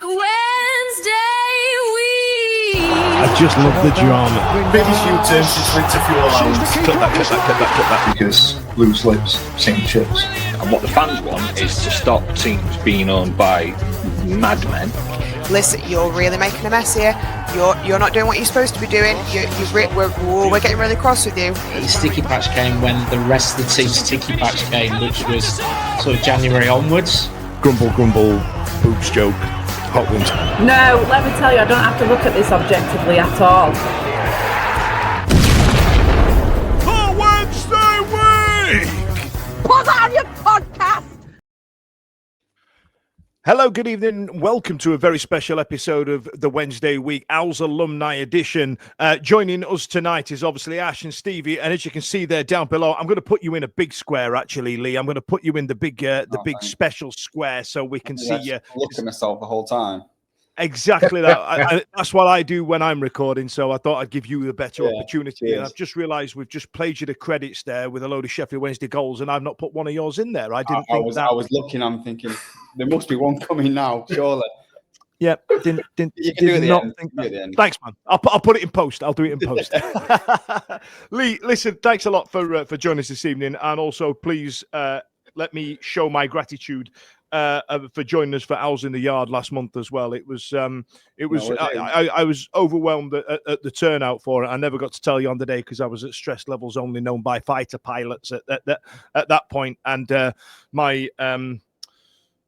Wednesday week. I just love the drama. Biggest U-turn since winter fuel allowance. Cut that. Because loose lips sink ships. And what the fans want is to stop teams being owned by madmen. Listen, you're really making a mess here. You're not doing what you're supposed to be doing. We're getting really cross with you. The sticky patch came when the rest of the team's sticky patch came, which was sort of January onwards. Grumble, boobs joke, hot wings. No, let me tell you, I don't have to look at this objectively at all. The Wednesday week! Put on your podcast! Hello, good evening. Welcome to a very special episode of the Wednesday Week, Owls Alumni Edition. Joining us tonight is obviously Ash and Stevie, and as you can see there down below, I'm going to put you in a big square, actually, Lee. I'm going to put you in the big special square so we can see you. Look at myself the whole time. Exactly that. That's what I do when I'm recording, so I thought I'd give you a better opportunity. Cheers. And I've just realised we've just played you the credits there with a load of Sheffield Wednesday goals, and I've not put one of yours in there. I was looking, I'm thinking, there must be one coming now, surely. Yeah, didn't think that. Thanks, man. I'll put it in post. I'll do it in post. Lee, listen, thanks a lot for joining us this evening, and also please let me show my gratitude for joining us for Owls in the Yard last month as well. It was I was overwhelmed at the turnout for it. I never got to tell you on the day because I was at stress levels only known by fighter pilots at that point, and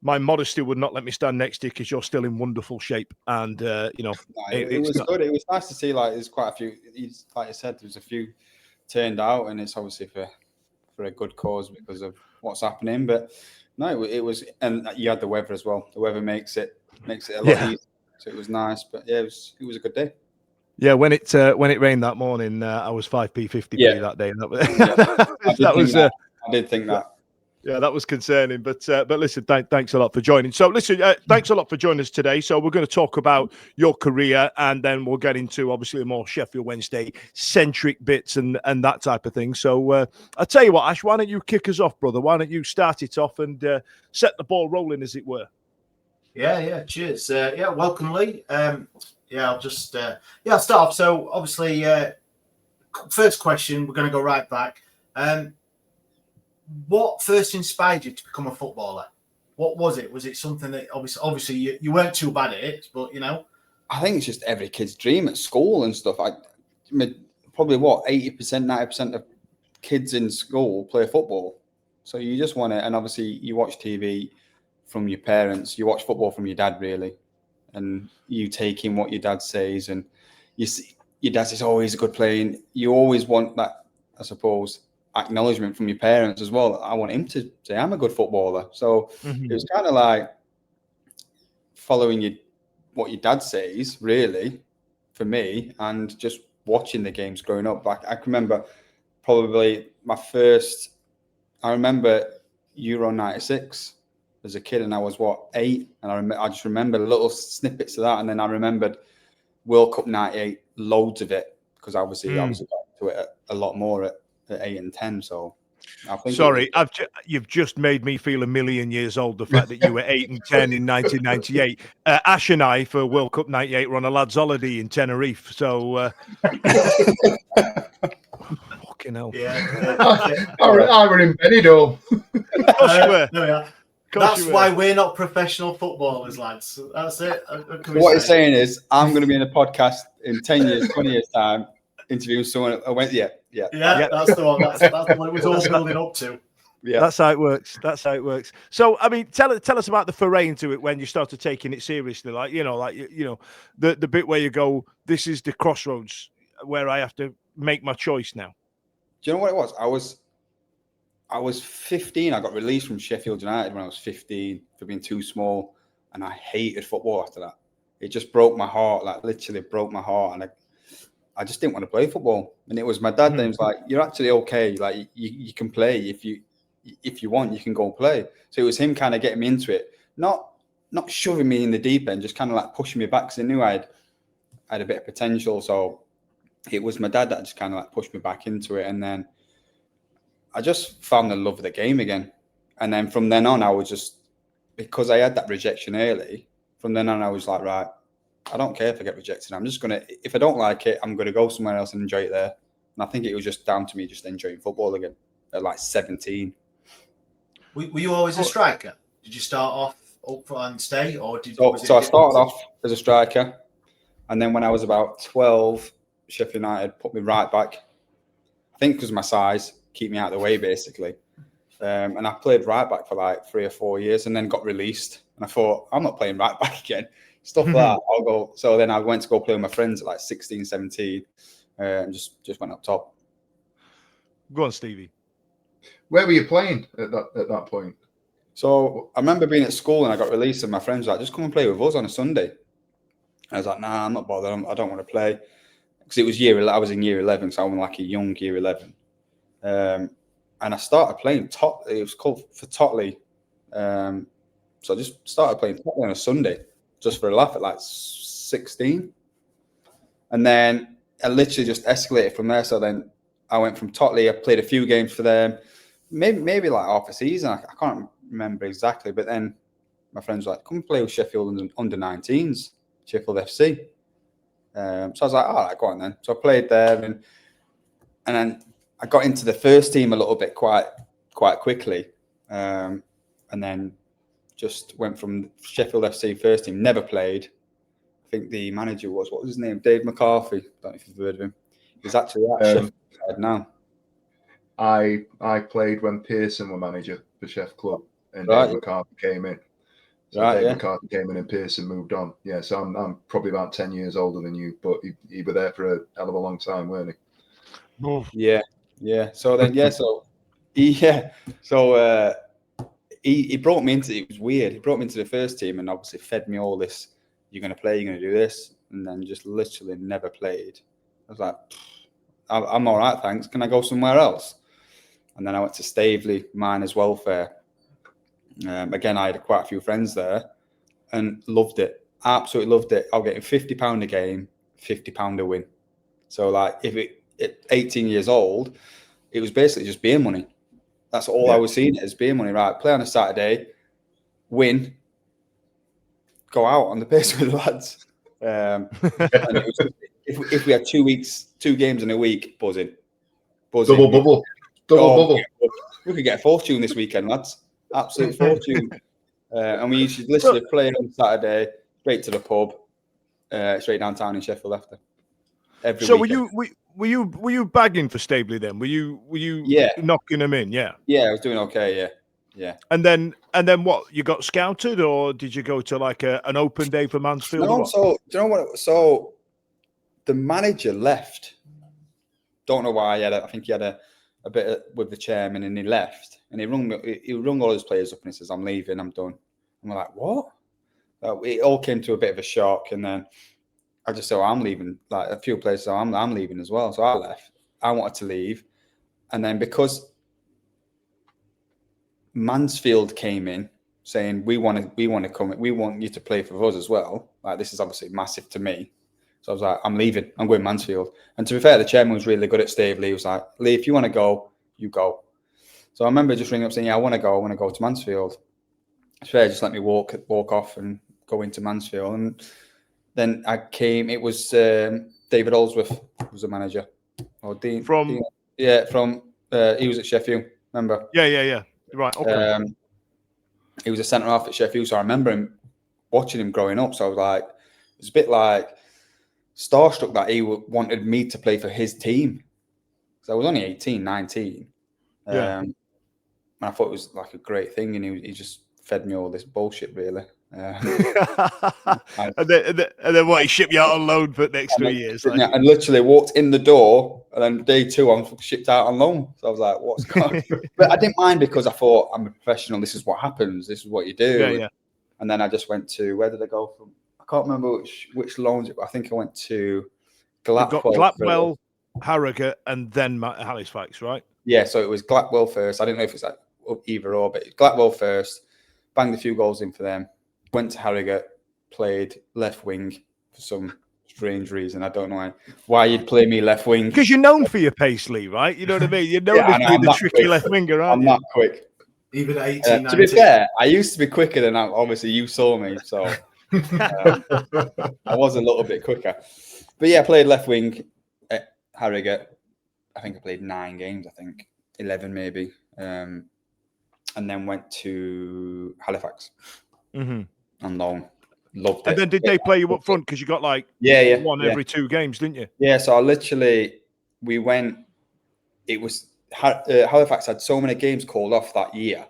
my modesty would not let me stand next to you because you're still in wonderful shape. And it was good. It was nice to see. Like, there's quite a few. Like I said, there's a few turned out, and it's obviously for a good cause because of what's happening. But no, it was, and you had the weather as well. The weather makes it a lot easier. So it was nice. But yeah, it was a good day. Yeah, when it rained that morning, I was 5p 50p that day. I did think that. Yeah, that was concerning, but listen, thanks a lot for joining. So listen, thanks a lot for joining us today. So we're going to talk about your career, and then we'll get into obviously more Sheffield Wednesday centric bits and that type of thing. So I'll tell you what, Ash, why don't you kick us off, brother? Why don't you start it off and set the ball rolling, as it were? Yeah. Cheers. Welcome, Lee. I'll just I'll start off. So obviously, first question, we're going to go right back. What first inspired you to become a footballer? What was it? Was it something that obviously you weren't too bad at it, but I think it's just every kid's dream at school and stuff. I mean, probably 80%, 90% of kids in school play football. So you just want it, and obviously you watch TV from your parents, you watch football from your dad, really, and you take in what your dad says, and you see your dad says, "Oh, he's a good player." And you always want that, I suppose, acknowledgement from your parents as well. I want him to say I'm a good footballer. So it was kind of like following what your dad says, really, for me, and just watching the games growing up. I can remember probably I remember Euro 96 as a kid, and I was 8, and I just remember little snippets of that, and then I remembered World Cup 98, loads of it, because obviously I got to it a lot more at 8 and 10. So I think you've just made me feel a million years old, the fact that you were 8 and 10 in 1998. Ash and I, for World Cup 98, were on a lads holiday in Tenerife, so fucking hell. I were in Benidorm. That's why we're not professional footballers, lads. That's it. What he's saying is, I'm going to be in a podcast in 10 years, 20 years time, interviewing someone. I went, yeah. That's the one. That's what it was all building up to. Yeah, that's how it works. So, I mean, tell us about the foray into it when you started taking it seriously. The bit where you go, this is the crossroads where I have to make my choice now. Do you know what it was? I was 15. I got released from Sheffield United when I was 15 for being too small, and I hated football after that. It just broke my heart, like literally broke my heart, and I just didn't want to play football. And it was my dad that was like, "You're actually okay. Like you can play if you want, you can go play." So it was him kind of getting me into it, not shoving me in the deep end, just kind of like pushing me back, because he knew I had a bit of potential. So it was my dad that just kind of like pushed me back into it, and then I just found the love of the game again. And then from then on, I was just, because I had that rejection early from then on, I was like, right, I don't care if I get rejected. I'm just going to, if I don't like it, I'm going to go somewhere else and enjoy it there. And I think it was just down to me just enjoying football again at like 17. Were you always a striker? Did you start off up front and stay? Or did So I started off as a striker. And then when I was about 12, Sheffield United put me right back. I think because of my size, keep me out of the way, basically. And I played right back for like 3 or 4 years and then got released. And I thought, I'm not playing right back again. Stuff like that. I'll go. So then I went to go play with my friends at like 16, 17 and just went up top. Go on, Stevie. Where were you playing at that point? So I remember being at school and I got released and my friends were like, just come and play with us on a Sunday. I was like, nah, I'm not bothered. I don't want to play. Because it was I was in year 11, so I was like a young year 11. And I started playing it was called for Totley. So I just started playing Totley on a Sunday, just for a laugh at like 16. And then I literally just escalated from there. So then I went from Totley, I played a few games for them, maybe like half a season. I can't remember exactly. But then my friends were like, come play with Sheffield under 19s, Sheffield FC. So I was like, all right, go on then. So I played there and then I got into the first team a little bit quite quickly. And then just went from Sheffield FC first team, never played. I think the manager what was his name? Dave McCarthy. I don't know if you've heard of him. He's actually at Sheffield now. I played when Pearson were manager for Sheffield Club and Right. Dave McCarthy came in. So Right, Dave yeah. McCarthy came in and Pearson moved on. Yeah, so I'm probably about 10 years older than you, but you were there for a hell of a long time, weren't you? Yeah. So then, he brought me into, it was weird. He brought me into the first team and obviously fed me all this. You're going to play, you're going to do this. And then just literally never played. I was like, I'm all right, thanks. Can I go somewhere else? And then I went to Staveley Miners Welfare. Again, I had quite a few friends there and loved it. Absolutely loved it. I was getting £50 a game, £50 a win. So like at 18 years old, it was basically just beer money. That's all I was seeing as beer money. Right, play on a Saturday, win, go out on the pitch with the lads. And it was, if we had 2 games in a week, buzzing. Double bubble. We could get a fortune this weekend, lads. Absolute fortune. And we used to literally play on Saturday, straight to the pub, straight downtown in Sheffield after. So weekend. were you bagging for Staveley then? Were you knocking them in? Yeah. Yeah, I was doing okay. Yeah. And then what? You got scouted, or did you go to like an open day for Mansfield? No, so do you know what? So the manager left. Don't know why. I think he had a bit with the chairman, and he left. And he rung all his players up, and he says, "I'm leaving. I'm done." And we're like, "What?" It all came to a bit of a shock, and then I just said, "I'm leaving." Like a few players said, "I'm leaving as well." So I left. I wanted to leave, and then because Mansfield came in saying, we want to come, we want you to play for us as well. Like, this is obviously massive to me. So I was like, I'm leaving. I'm going Mansfield. And to be fair, the chairman was really good at Staveley. He was like, Lee, if you want to go, you go. So I remember just ringing up saying, yeah, I want to go to Mansfield. It's fair, just let me walk off and go into Mansfield. And then I came, it was David Oldsworth was the manager. Or Dean. He was at Sheffield, remember? Yeah. Right, okay. He was a centre half at Sheffield, so I remember watching him growing up. So I was like, it's a bit like starstruck that he wanted me to play for his team. So I was only 18, 19. And I thought it was like a great thing, and he just fed me all this bullshit, really. And then what? He shipped you out on loan for the next 3 years. Like. I literally walked in the door, and then day 2 I'm shipped out on loan. So I was like, "What's going on?" But I didn't mind because I thought I'm a professional. This is what happens. This is what you do. Yeah. And then I just went to, where did I go from? I can't remember which loans. I think I went to Gladwell, Harrogate, and then Halifax, right? Yeah. So it was Gladwell first. I didn't know if it's like either or, but Gladwell first. Banged a few goals in for them. Went to Harrogate, played left wing for some strange reason. I don't know why you'd play me left wing. Because you're known for your pace, Lee, right? You know what I mean? You're known to be the tricky left winger, aren't I'm you? not quick. Even at 18, 19. To be fair, I used to be quicker than obviously you saw me. So I was a little bit quicker. But yeah, I played left wing at Harrogate. I think I played 9 games, 11 maybe. And then went to Halifax on loan. Loved it. And then did they play you up front? Because you got like one every 2 games, didn't you? Yeah, so we went, it was, Halifax had so many games called off that year.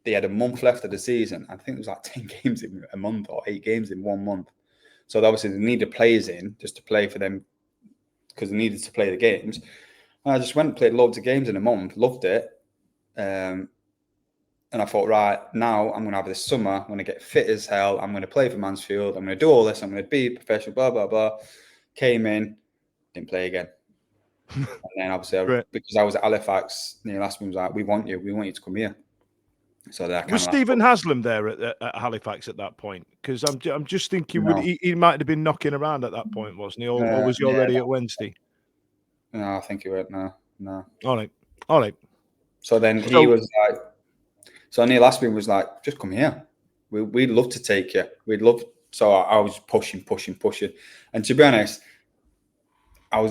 They had a month left of the season. I think it was like 10 games in a month or 8 games in 1 month. So obviously they needed players in just to play for them because they needed to play the games. And I just went and played loads of games in a month, loved it. And I thought, right, now I'm going to have this summer. I'm going to get fit as hell. I'm going to play for Mansfield. I'm going to do all this. I'm going to be professional, blah, blah, blah. Came in, didn't play again. And then obviously, because I was at Halifax, Neil asked me, was like, we want you to come here. So that was Stephen Haslam there at Halifax at that point? Because I'm just thinking he might have been knocking around at that point, wasn't he? Or was he already at Wednesday? No, I think he went. No. All right. So then he was like, so Neil asked me, was like, just come here. We'd love to take you. We'd love. So I was pushing. And to be honest, I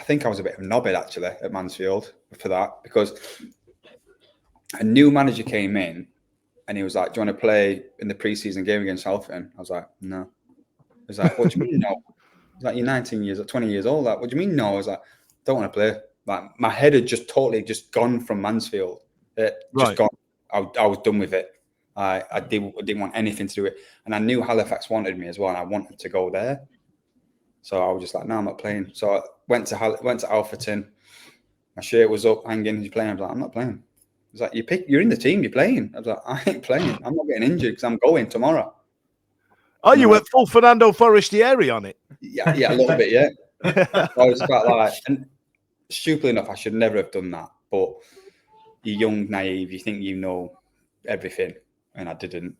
think I was a bit of a knobhead actually at Mansfield for that, because a new manager came in and he was like, do you want to play in the pre-season game against Southampton? I was like, no. He was like, what do you mean no? I was like, you're 19 years, 20 years old. Like, what do you mean no? I was like, don't want to play. Like, my head had just totally gone from Mansfield. Gone. I was done with it. I didn't want anything to do with it. And I knew Halifax wanted me as well, and I wanted to go there. So I was just like, no, I'm not playing. So I went to Alfreton. My shirt was up, hanging. He's playing. I was like, I'm not playing. He was like, you're in the team. You're playing. I was like, I ain't playing. I'm not getting injured because I'm going tomorrow. Oh, you went full Fernando Forestieri on it? Yeah, a little bit, yeah. I was quite like, and stupidly enough, I should never have done that. But you're young, naive. You think you know everything, and I didn't.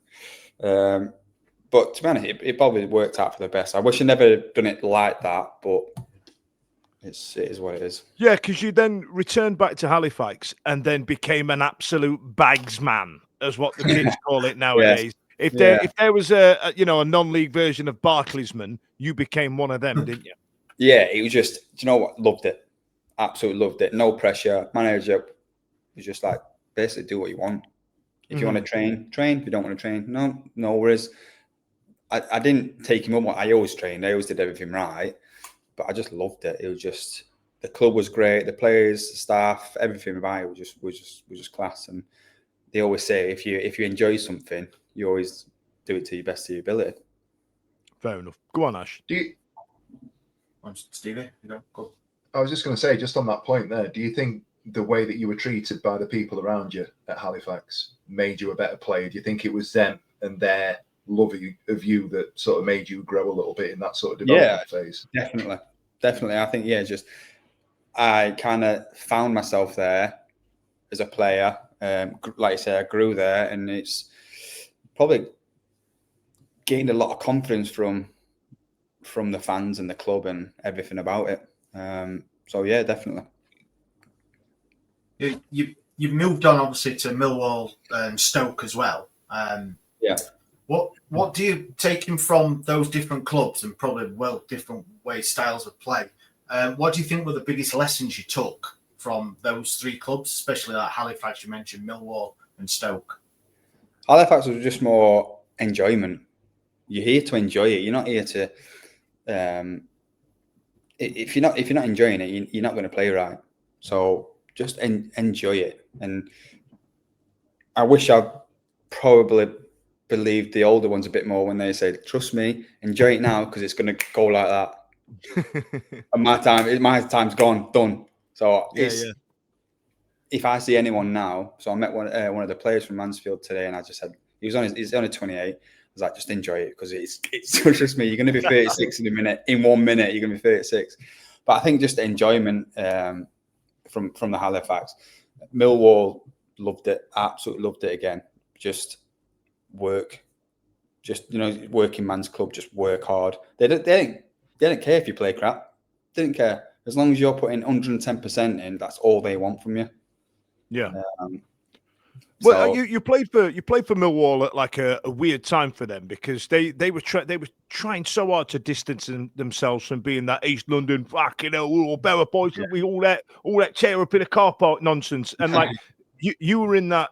But to be honest, it probably worked out for the best. I wish I never had done it like that, but it is what it is. Yeah, because you then returned back to Halifax and then became an absolute bagsman, as what the kids call it nowadays. Yes. If there was a non-league version of Barclaysman, you became one of them, didn't you? Yeah, it was just, you know what? Loved it. Absolutely loved it. No pressure. Manager was just like, basically do what you want. If you want to train. If you don't want to train, no worries. I didn't take him up. I always trained. I always did everything right. But I just loved it. It was just, the club was great. The players, the staff, everything about it was just class. And they always say, if you enjoy something, you always do it to your best of your ability. Fair enough. Go on, Ash. Stevie, go. I was just going to say, just on that point there, do you think the way that you were treated by the people around you at Halifax made you a better player? Do you think it was them and their love of you that sort of made you grow a little bit in that sort of development phase? Definitely. I think, just I kind of found myself there as a player. Like I say, I grew there, and it's probably gained a lot of confidence from the fans and the club and everything about it. So yeah, definitely. You moved on obviously to Millwall and Stoke as well. What do you take from those different clubs and probably different styles of play? What do you think were the biggest lessons you took from those 3 clubs, especially like Halifax? You mentioned Millwall and Stoke. Halifax was just more enjoyment. You're here to enjoy it. You're not here to. If you're not enjoying it, you're not going to play right. So just enjoy it. And I wish I probably believed the older ones a bit more when they say, "Trust me, enjoy it now because it's going to go like that." And my time's gone, done. So if I see anyone now, so I met one of the players from Mansfield today, and I just said he's only 28. I was like, just enjoy it because it's just me. You're going to be 36 in a minute. In 1 minute, you're going to be 36. But I think just enjoyment from the Halifax. Millwall loved it. Absolutely loved it again. Just work. Just, working man's club. Just work hard. They didn't care if you play crap. Didn't care. As long as you're putting 110% in, that's all they want from you. Yeah. Well, you played for Millwall at like a weird time for them, because they were trying so hard to distance themselves from being that East London fucking hell, Borough boys, we all that tear up in a car park nonsense, and like you were in that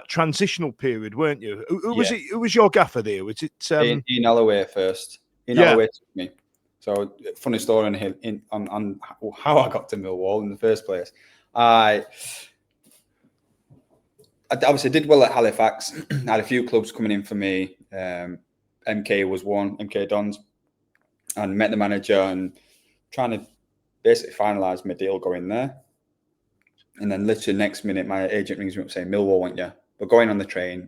transitional period, weren't you? Who was it? Who was your gaffer there? Was it Ian Holloway first? Ian Holloway took me. So funny story on how I got to Millwall in the first place. I obviously did well at Halifax. I had a few clubs coming in for me. MK was one, MK Dons, and met the manager and trying to basically finalise my deal going there. And then literally next minute, my agent rings me up saying, Millwall want you. We're going on the train.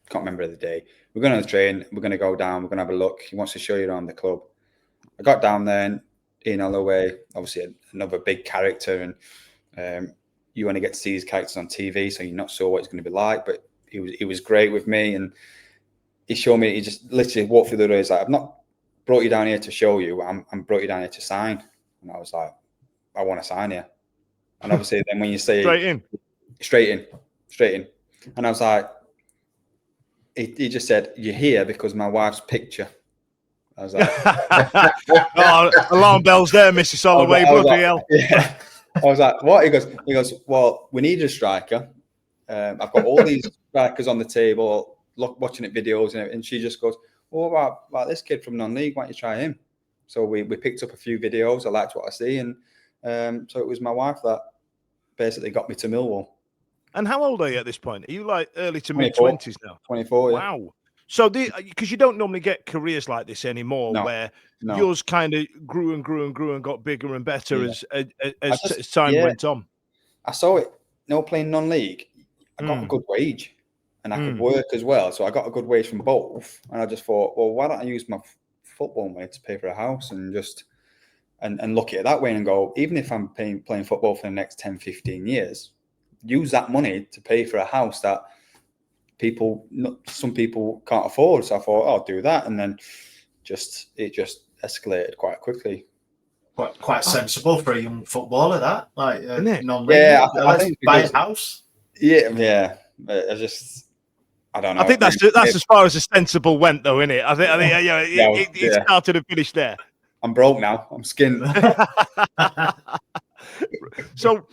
Can't remember the day. We're going on the train. We're going to go down. We're going to have a look. He wants to show you around the club. I got down there, and Ian Holloway, obviously another big character, and you only get to see his characters on TV, so you're not sure what it's going to be like. But he was great with me, and he showed me. He just literally walked through the door. He's like, "I've not brought you down here to show you. I'm brought you down here to sign." And I was like, "I want to sign here." And obviously, then when you say straight in, and I was like, he just said, "You're here because my wife's picture." I was like, "Oh, alarm bells there, Mrs. Holloway, bloody hell!" Yeah. I was like, "What?" He goes, "Well, we need a striker. I've got all these strikers on the table, watching it videos," and she just goes, "Well, what about this kid from non-league? Why don't you try him?" So we picked up a few videos. I liked what I see, and so it was my wife that basically got me to Millwall. And how old are you at this point? Are you like early to mid-20s now? 24. Yeah. Wow. So, because you don't normally get careers like this anymore, where yours kind of grew and got bigger and better as time went on. I saw it. Playing non-league, I got a good wage, and I could work as well. So I got a good wage from both, and I just thought, well, why don't I use my football money to pay for a house and just and look at it that way and go, even if I'm playing football for the next 10, 15 years, use that money to pay for a house that some people can't afford. So I thought, I'll do that, and then it just escalated quite quickly. Quite sensible for a young footballer, that, like, isn't it? I think buy a house. Yeah. I don't know. I think that's as far as a sensible went, though, isn't it? I think it started and finished there. I'm broke now. I'm skinned. So,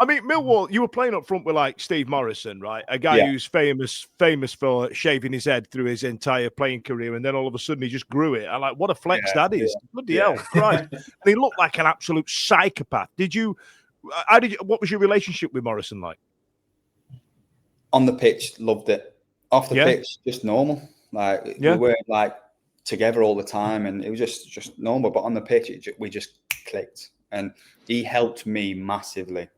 I mean, Millwall, you were playing up front with like Steve Morrison, right? A guy who's famous for shaving his head through his entire playing career, and then all of a sudden he just grew it. I'm like, what a flex that is! Bloody hell, Christ! And he looked like an absolute psychopath. What was your relationship with Morrison like? On the pitch, loved it. Off the pitch, just normal. Like we weren't like together all the time, and it was just normal. But on the pitch, we just clicked, and he helped me massively.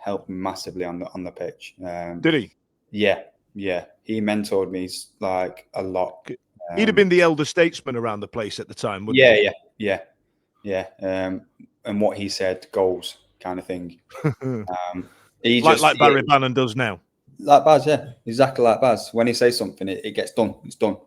On the pitch. Did he? Yeah. He mentored me like a lot. He'd have been the elder statesman around the place at the time, wouldn't he? Yeah. And what he said goes, kind of thing. Like Barry Bannon does now. Like Baz, yeah, exactly like Baz. When he says something, it gets done. It's done.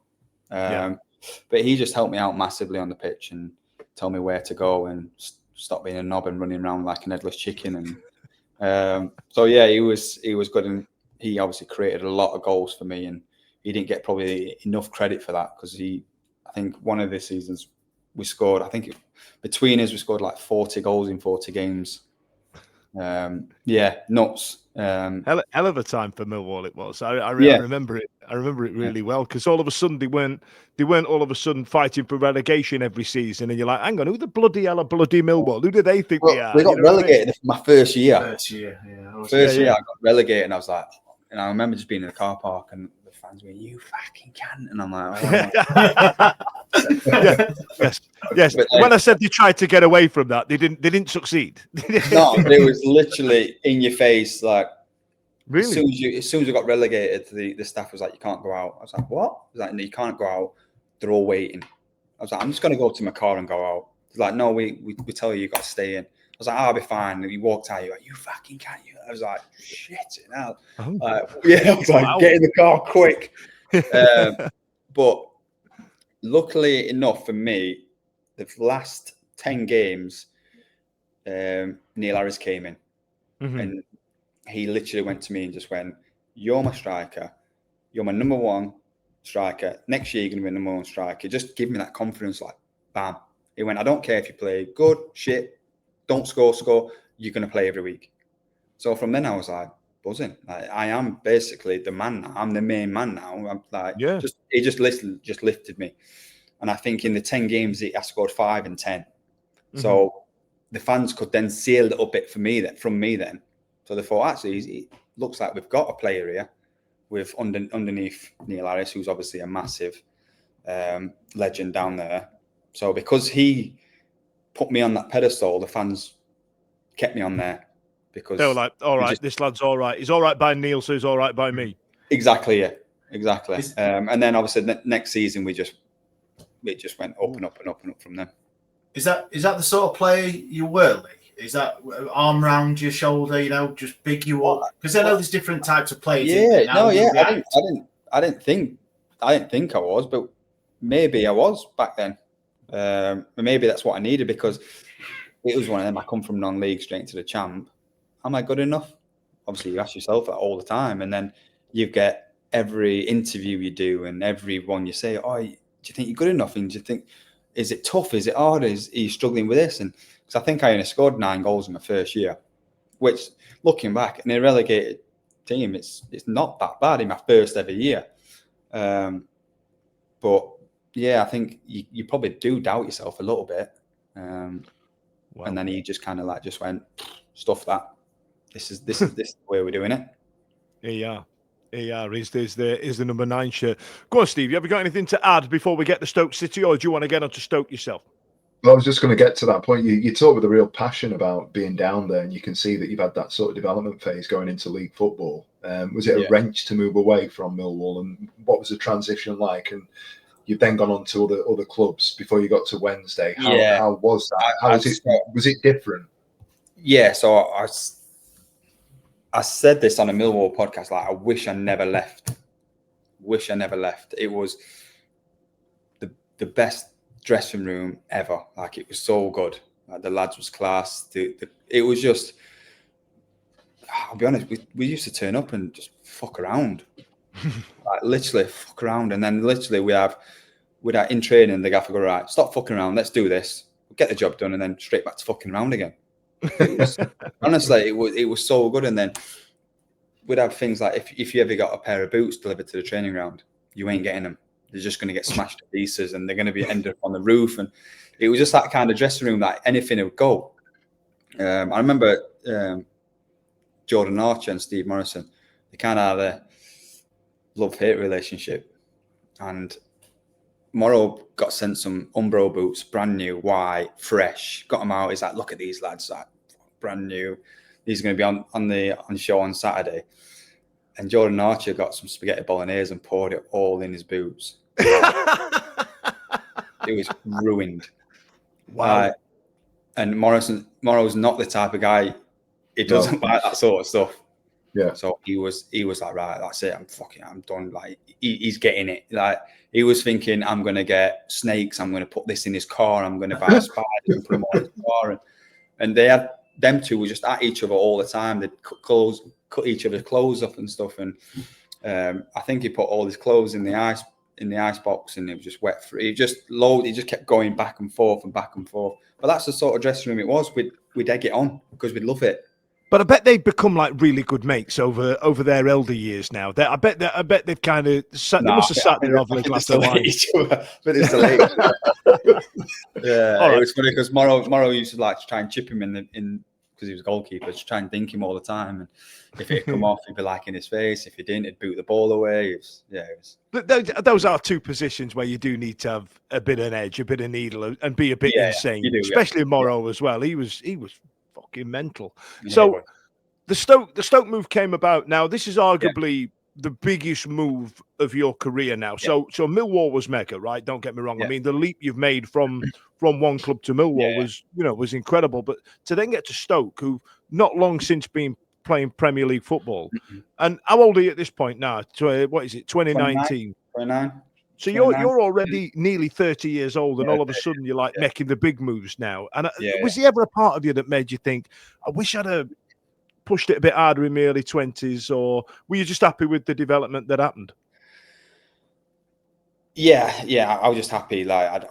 But he just helped me out massively on the pitch and told me where to go and stop being a knob and running around like an headless chicken. And so yeah, he was good, and he obviously created a lot of goals for me, and he didn't get probably enough credit for that, because I think one of the seasons we scored, between us we scored like 40 goals in 40 games. Nuts. Hell of a time for Millwall it was. I remember it. I remember it really well, because all of a sudden they weren't all of a sudden fighting for relegation every season, and you're like, hang on, who the bloody hell are bloody Millwall? Who do they think we are? We got relegated my first year. First year, I got relegated, and I was like, and I remember just being in the car park and the fans were, "You fucking can't," and I'm like, yes. But when I said they tried to get away from that, they didn't succeed. No, it was literally in your face, like. Really? As soon as we got relegated, the staff was like, "You can't go out." I was like, "What?" I was like, "No, you can't go out. They're all waiting." I was like, "I'm just going to go to my car and go out." He's like, "No, we tell you got to stay in." I was like, "I'll be fine." And he walked out. You're like, "You fucking can't." I was like, "Shit, now." I was like, "Get in the car quick." But luckily enough for me, the last 10 games, Neil Harris came in, and he literally went to me and just went, you're my striker. You're my number one striker. Next year, you're going to be number one striker. Just give me that confidence, like, bam. He went, I don't care if you play good, shit, don't score. You're going to play every week. So from then I was like, buzzing. Like, I am basically the man now. I'm the main man now. I'm like, he just lifted me. And I think in the 10 games, I scored 5 and 10. Mm-hmm. So the fans could then see a little bit from me then. So they thought, actually, it looks like we've got a player here with underneath Neil Harris, who's obviously a massive legend down there. So because he put me on that pedestal, the fans kept me on there. Because they were like, all right, this lad's all right. He's all right by Neil, so he's all right by me. Exactly, yeah. Exactly. And then obviously next season, it just went up and up and up and up from there. Is that the sort of player you were, Lee? Is that arm round your shoulder, just big you up? Because I know there's different types of players. I didn't think I was, but maybe I was back then. Maybe that's what I needed, because it was one of them. I come from non-league straight into the champ. Am I good enough? Obviously, you ask yourself that all the time, and then you get every interview you do and everyone you say, "Oh, do you think you're good enough?" And do you think, is it tough? Is it hard? Are you struggling with this? And because I think I only scored 9 goals in my first year, which, looking back, in a relegated team, it's not that bad in my first ever year. But yeah, I think you probably do doubt yourself a little bit. And then he just kind of just went, stuff that. This is the way we're doing it. Yeah. Is the number 9 shirt. Go on, Steve. You ever got anything to add before we get to Stoke City, or do you want to get on to Stoke yourself? Well, I was just going to get to that point. You talk with a real passion about being down there, and you can see that you've had that sort of development phase going into league football. Was it a wrench to move away from Millwall, and what was the transition like? And you've then gone on to other clubs before you got to Wednesday. How was that? Was it different? Yeah, so I said this on a Millwall podcast, I wish I never left. It was the best dressing room ever. It was so good. The lads was class. It was just, I'll be honest, we used to turn up and just fuck around. Literally fuck around. And then literally we'd have in training, the gaffer go, right, stop fucking around, let's do this. We'll get the job done, and then straight back to fucking around again. Honestly, it was so good. And then we'd have things like, if you ever got a pair of boots delivered to the training ground, you ain't getting them. They're just going to get smashed to pieces, and they're going to be ended up on the roof. And it was just that kind of dressing room that anything would go. I remember Jordan Archer and Steve Morrison. They kind of had a love-hate relationship, and Morrow got sent some Umbro boots, brand new, white, fresh. Got them out. He's like, look at these lads, brand new. He's going to be on the show on Saturday. And Jordan Archer got some spaghetti bolognese and poured it all in his boots. It was ruined. Wow. And Morrow's not the type of guy. He doesn't like that sort of stuff. Yeah. So he was like, right, that's it. I'm done. He's getting it. He was thinking, I'm going to get snakes. I'm going to put this in his car. I'm going to buy a spider and put them on his car. And them two were just at each other all the time. They'd cut each other's clothes up and stuff. And I think he put all his clothes in the ice box, and it was just wet through. He just kept going back and forth and back and forth. But that's the sort of dressing room it was. We'd egg it on because we'd love it. But I bet they've become really good mates over their elder years now. I bet they've kind of sat. They must have sat there over a glass of wine. But it's the late. Yeah, it was funny because Morrow used to try and chip him in because he was a goalkeeper, just try and dink him all the time. And if it come off, he'd be in his face. If he didn't, he'd boot the ball away. But those are two positions where you do need to have a bit of an edge, a bit of needle, and be a bit insane. You do, especially Morrow as well. He was fucking mental. Yeah, so the Stoke move came about. Now this is arguably the biggest move of your career now. Yeah. So Millwall was mega, right? Don't get me wrong. Yeah. I mean, the leap you've made from one club to Millwall was incredible. But to then get to Stoke, who not long since been playing Premier League football, and how old are you at this point now? What is it? 2019. 29. So you're already nearly 30 years old, and all of a sudden you're making the big moves now. And was there ever a part of you that made you think, I wish I'd have pushed it a bit harder in my early 20s, or were you just happy with the development that happened? Yeah, I was just happy. Like,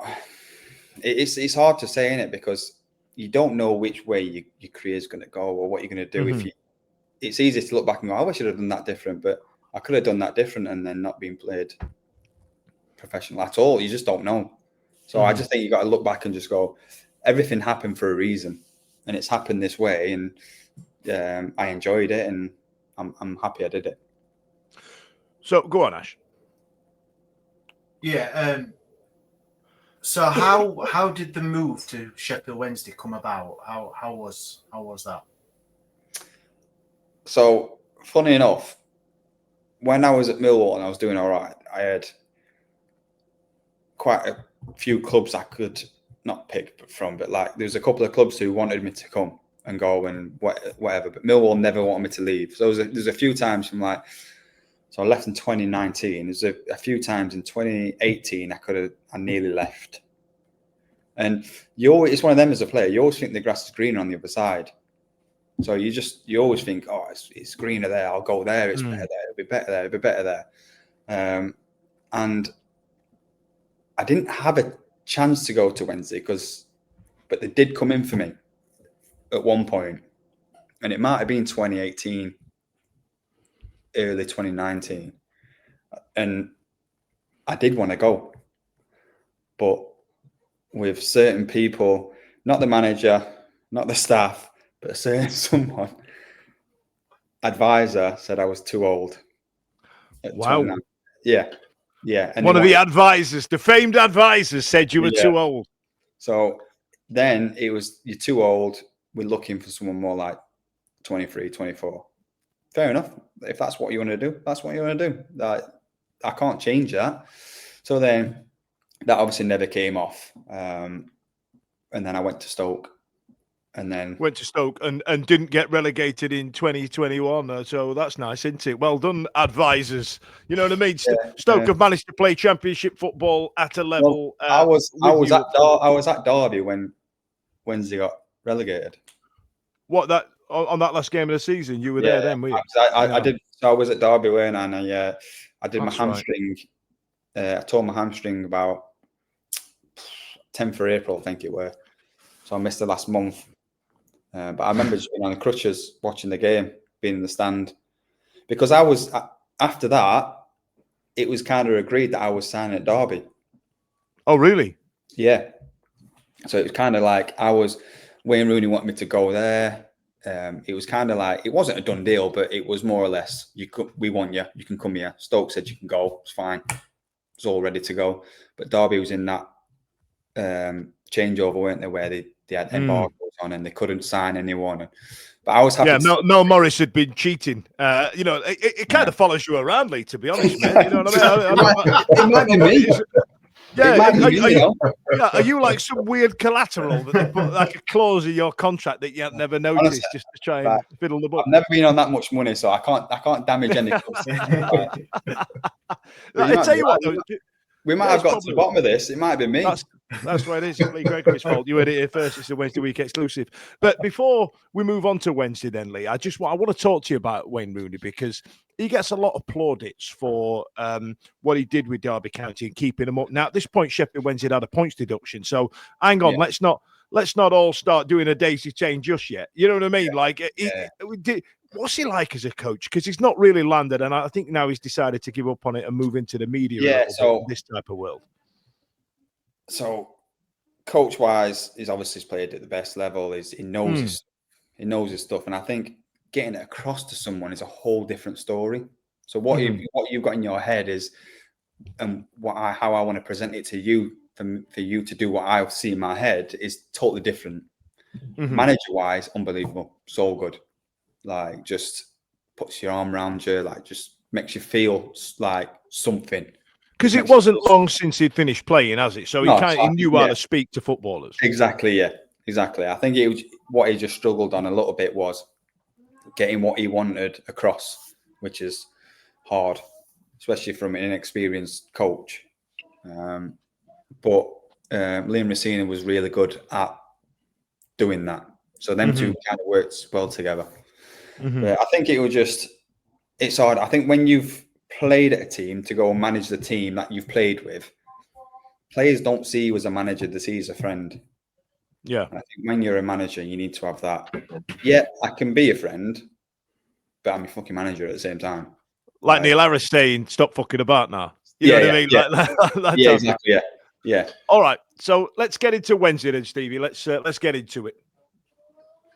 it's hard to say, innit, because you don't know which way your career is going to go or what you're going to do. Mm-hmm. It's easy to look back and go, "Oh, I should have done that different," but I could have done that different and then not been played professional at all. You just don't know. So I just think you got to look back and just go, everything happened for a reason, and it's happened this way, and I enjoyed it, and I'm happy I did it. So go on, Ash. Yeah. So how did the move to Sheffield Wednesday come about? How was that? So funny enough, when I was at Millwall and I was doing all right, I had quite a few clubs I could not pick from, but like there's a couple of clubs who wanted me to come and go and whatever, but Millwall never wanted me to leave. So there's a few times from like, so I left in 2019. There's a few times in 2018 I nearly left. And it's one of them as a player. You always think the grass is greener on the other side. So you always think, oh, it's greener there. I'll go there. It's better there. It'll be better there. It'll be better there. And I didn't have a chance to go to Wednesday but they did come in for me at one point, and it might have been 2018, early 2019, and I did want to go, but with certain people, not the manager, not the staff, but a certain someone, advisor said I was too old. Wow. Yeah. And one of the advisors, the famed advisors, said you were too old. So then it was, you're too old. We're looking for someone more like 23, 24. Fair enough. If that's what you want to do, that's what you want to do. I can't change that. So then that obviously never came off. And then I went to Stoke. And then went to Stoke and didn't get relegated in 2021. So that's nice, isn't it? Well done, advisors. You know what I mean? Stoke have managed to play Championship football at a level. Well, I was at Derby when Wednesday got relegated. What, that on that last game of the season? You were there then, were you? I did. So I was at Derby when I did my hamstring. Right. I tore my hamstring about 10th of April, I think it were. So I missed the last month. But I remember just being on the crutches watching the game, being in the stand, because after that, it was kind of agreed that I was signing at Derby. Oh, really? Yeah. So it was kind of like Wayne Rooney wanted me to go there. It was kind of like, it wasn't a done deal, but it was more or less, we want you, you can come here. Stoke said you can go, it's fine. It's all ready to go. But Derby was in that changeover, weren't they, where they had embargoes on and they couldn't sign anyone. But I was happy. Yeah, Mel Morris had been cheating. It kind of follows you around, Lee, to be honest, man. You know what I mean? It might be me. Yeah, are you like some weird collateral that they put like a clause in your contract that you had never noticed, honestly, just to try and fiddle the book? I've never been on that much money, so I can't damage any clubs. I tell you what, though, we might have got to the bottom of this. It might have been me. That's what it is. Lee Gregory's fault. You heard it here first. It's a Wednesday week exclusive. But before we move on to Wednesday, then, Lee, I want to talk to you about Wayne Rooney, because he gets a lot of plaudits for what he did with Derby County and keeping them up. Now, at this point, Sheffield Wednesday had a points deduction. So hang on, let's not all start doing a daisy chain just yet. You know what I mean? What's he like as a coach? Because he's not really landed, and I think now he's decided to give up on it and move into the media. This type of world. So, coach-wise, he's obviously played at the best level. He knows his stuff, and I think getting it across to someone is a whole different story. So what you've got in your head is, and how I want to present it to you, for you to do what I see in my head is totally different. Manager-wise, unbelievable, so good. Like, just puts your arm around you, like just makes you feel like something. Because it wasn't long since he'd finished playing, has it? So he knew how to speak to footballers. Exactly, yeah. Exactly. I think what he just struggled on a little bit was getting what he wanted across, which is hard, especially from an inexperienced coach. But Liam Messina was really good at doing that. So them two kind of worked well together. But I think it was just, it's hard. I think when you've played at a team to go and manage the team that you've played with, players don't see you as a manager, they see you as a friend. Yeah. And I think when you're a manager, you need to have that. Yeah, I can be a friend, but I'm a fucking manager at the same time. Like Neil Harris saying, stop fucking about now. You know what I mean? Yeah, Yeah, exactly. Yeah. All right. So let's get into Wednesday then, Stevie. Let's get into it.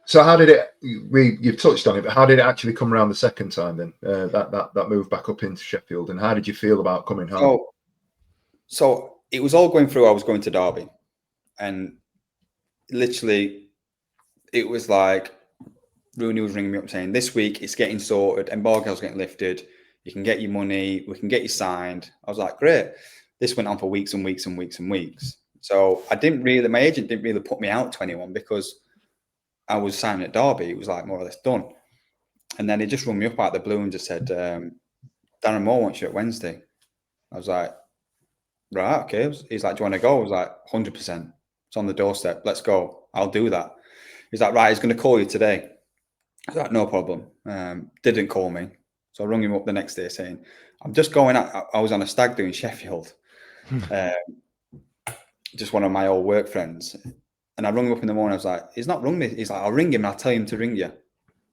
So how did it? You've touched on it, but how did it actually come around the second time then? That move back up into Sheffield, and how did you feel about coming home? So it was all going through. I was going to Derby, and literally, it was like Rooney was ringing me up saying, "This week it's getting sorted, embargo's getting lifted. You can get your money. We can get you signed." I was like, "Great." This went on for weeks and weeks and weeks and weeks. So my agent didn't really put me out to anyone because I was signing at Derby. It was like more or less done. And then he just rung me up out of the blue and just said, Darren Moore wants you at Wednesday. I was like, right, okay. He's like, do you want to go? I was like, 100%. It's on the doorstep. Let's go. I'll do that. He's like, right, he's going to call you today. I was like, no problem. Didn't call me. So I rung him up the next day saying, I'm just going out. I was on a stag do in Sheffield. Just one of my old work friends. And I rung him up in the morning. I was like, he's not rung me. He's like, I'll ring him and I'll tell him to ring you. I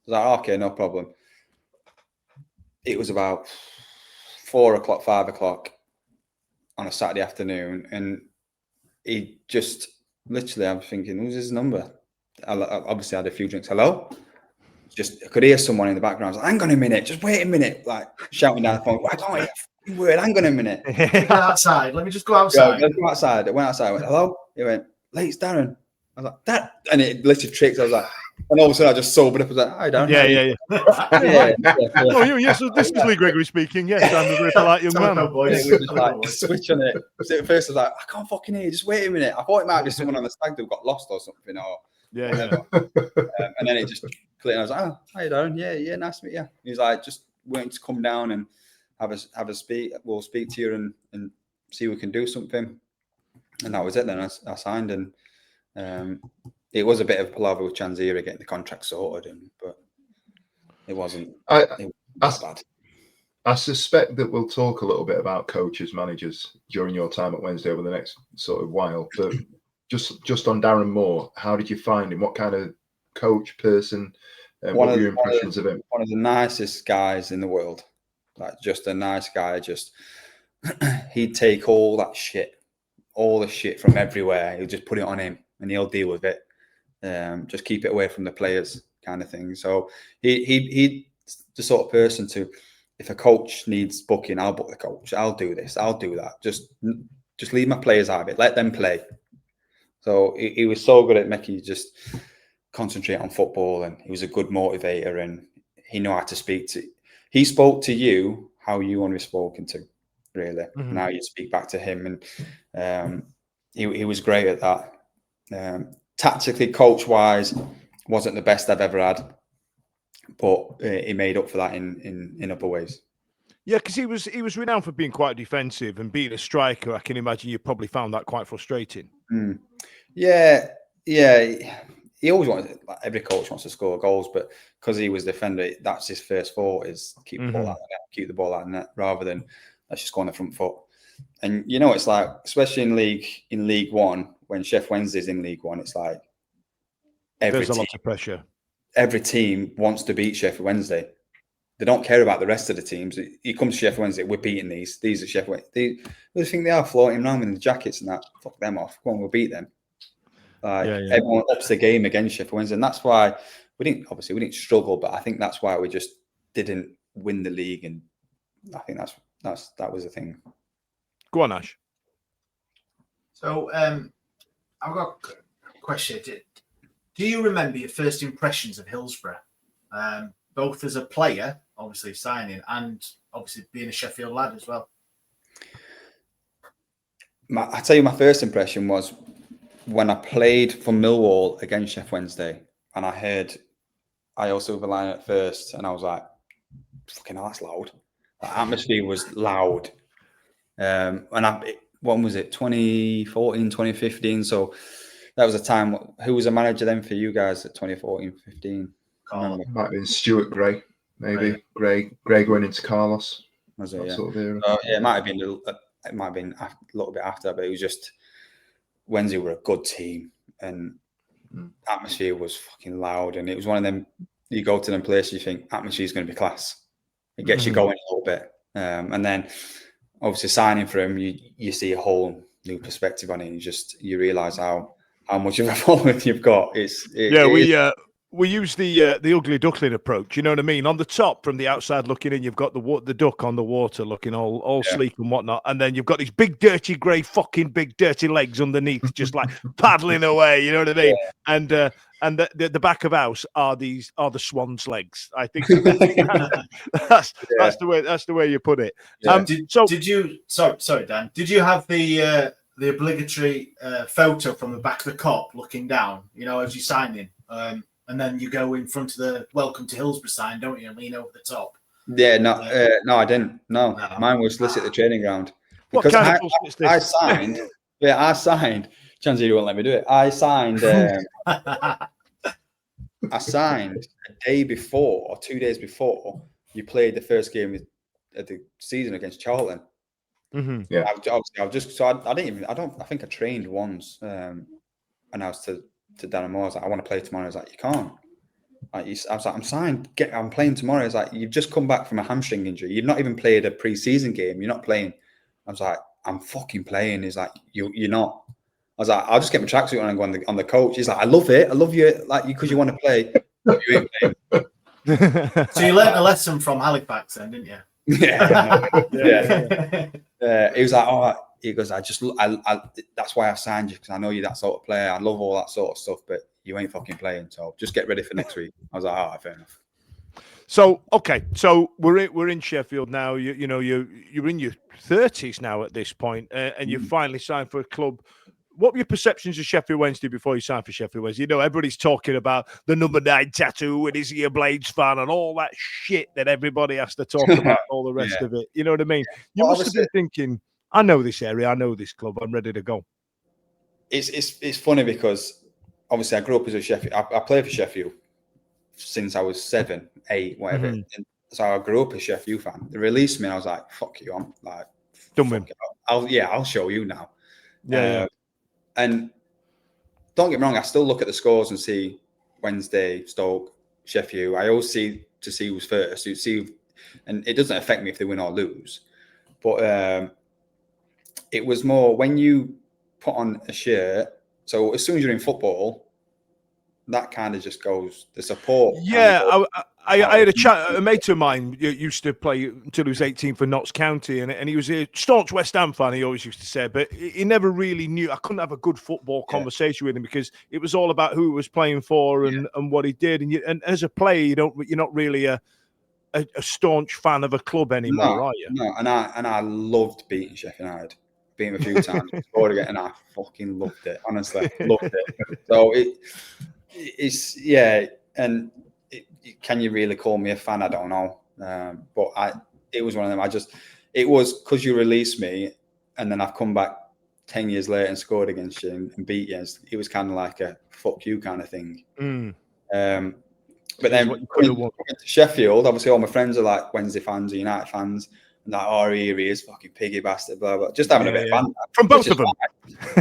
was like, okay, no problem. It was about 4 o'clock, 5 o'clock on a Saturday afternoon. And he just literally, I'm thinking, who's his number? I obviously had a few drinks. Hello? Just, I could hear someone in the background. I was like, hang on a minute, just wait a minute. Like shouting down the phone, I can't hear a word, hang on a minute. Go outside. Let me just go outside. Yeah, let's go outside. I went outside. I went, hello? He went, Lee, it's Darren. I was like, that, and it literally tricked. I was like, and all of a sudden I just sobered up. I was like, hi, Darren. Yeah. Oh, yes, this is Lee Gregory speaking. Yes, I'm a very polite young man. Just like switch on it. So at first I was like, I can't fucking hear. Just wait a minute. I thought it might be someone on the stag that got lost or something, or whatever. And then it just clicked. And I was like, oh, hi, Darren. Yeah, nice to meet you. He's like, just waiting to come down and have a speak. We'll speak to you and see if we can do something. And that was it. Then I signed, and it was a bit of a palaver with Chanzira getting the contract sorted, but it wasn't. Bad. I suspect that we'll talk a little bit about coaches, managers during your time at Wednesday over the next sort of while. But just on Darren Moore, how did you find him? What kind of coach, person? What were your impressions of him? One of the nicest guys in the world. Like, just a nice guy. Just he'd take all the shit from everywhere. He'll just put it on him, and he'll deal with it. Just keep it away from the players, kind of thing. So he's the sort of person to, if a coach needs booking, I'll book the coach. I'll do this. I'll do that. Just leave my players out of it. Let them play. So he was so good at making you just concentrate on football, and he was a good motivator, and he knew how to speak to. He spoke to you how you want to be spoken to, really. Mm-hmm. And how you speak back to him, and he was great at that. Tactically, coach-wise, wasn't the best I've ever had, but he made up for that in other ways. Yeah, because he was renowned for being quite defensive, and being a striker, I can imagine you probably found that quite frustrating. Yeah. He always wanted, like, every coach wants to score goals, but because he was defender, that's his first thought, is keep the ball out of the net, keep the ball out of the net, rather than let's just go on the front foot. And it's like, especially in League One, when Sheffield Wednesday's in League One, it's like there's a lot of pressure. Every team wants to beat Sheffield Wednesday. They don't care about the rest of the teams. You come to Sheffield Wednesday, we're beating these. These are Sheffield Wednesday. They think they are floating around in the jackets and that. Fuck them off. Go on, we'll beat them. Everyone ups the game against Sheffield Wednesday, and that's why we didn't struggle. But I think that's why we just didn't win the league, and I think that was the thing. Go on, Ash. So I've got a question. Do you remember your first impressions of Hillsborough, both as a player, obviously signing, and obviously being a Sheffield lad as well? I tell you, my first impression was when I played for Millwall against Sheffield Wednesday, and I heard I.O. Silverline at first, and I was like, fucking hell, that's loud. The atmosphere was loud. And when was it? 2014, 2015. So that was a time. Who was a manager then for you guys at 2014, 15? Carlos. remember. Might have been Stuart Gray, maybe. Gray going into Carlos. Was it? That Yeah. sort of era. It might have been a little bit after, but it was just Wednesday were a good team, and atmosphere was fucking loud, and it was one of them. You go to them places, you think atmosphere is going to be class. It gets you going a little bit, and then obviously signing for him, you see a whole new perspective on it. And you realise how much of a following you've got. We use the ugly duckling approach. You know what I mean? On the top, from the outside looking in, you've got the duck on the water, looking all sleek and whatnot, and then you've got these big dirty grey fucking big dirty legs underneath, just like paddling away. You know what I mean? Yeah. And the back of house are the swan's legs. I think that's the way you put it. Yeah. Did you? Sorry, Dan. Did you have the obligatory photo from the back of the cop looking down? You know, as you signed in. And then you go in front of the "Welcome to Hillsborough" sign, don't you? And lean over the top. Yeah, no, I didn't. No, mine was listed at the training ground because I signed. Yeah, I signed. Chansey won't let me do it. I signed. I signed a day before or 2 days before you played the first game of the season against Charlton. Mm-hmm. Yeah, I think I trained once, and I was to Darren Moore, I was like, I want to play tomorrow. I was like, you can't. I was like, I'm signed. I'm playing tomorrow. It's like, you've just come back from a hamstring injury. You've not even played a pre-season game. You're not playing. I was like, I'm fucking playing. He's like, you're not. I was like, I'll just get my tracksuit on and go on the coach. He's like, I love it. I love you, like, because you want to play. You ain't playing. So you learnt a lesson from Halifax then, didn't you? Yeah. He was like, oh. He goes, I that's why I signed you, because I know you're that sort of player. I love all that sort of stuff, but you ain't fucking playing. So just get ready for next week. I was like, all right, fair enough. So we're in Sheffield now. You're in your 30s now at this point, and you finally signed for a club. What were your perceptions of Sheffield Wednesday before you signed for Sheffield Wednesday? You know, everybody's talking about the number 9 tattoo and is he a Blades fan and all that shit that everybody has to talk about, all the rest of it. You know what I mean? You must have been thinking, I know this area, I know this club, I'm ready to go. It's funny because obviously I grew up as a Sheffield. I played for Sheffield since I was 7, 8, whatever. And so I grew up a Sheffield fan. They released me and I was like, fuck you, I'm like, done with. I'll show you now. Yeah. And don't get me wrong, I still look at the scores and see Wednesday, Stoke, Sheffield. I always see who's first. And it doesn't affect me if they win or lose. But it was more when you put on a shirt. So as soon as you're in football, that kind of just goes, the support. Yeah, I had a mate of mine used to play until he was 18 for Notts County, and he was a staunch West Ham fan, he always used to say, but he never really knew. I couldn't have a good football conversation with him because it was all about who he was playing for and what he did. And as a player, you're not really a staunch fan of a club anymore, are you? No, and I loved beating Sheffield United. Beat him a few times, scored again, and I fucking loved it. Honestly, loved it. So it's and can you really call me a fan? I don't know, but it was one of them. It was because you released me, and then I've come back 10 years later and scored against you and beat you. It was kind of like a fuck you kind of thing. But then coming to Sheffield, obviously all my friends are like Wednesday fans or United fans. Like, oh, here he is, fucking piggy bastard, blah, blah. Just having a bit of fun. From both of them.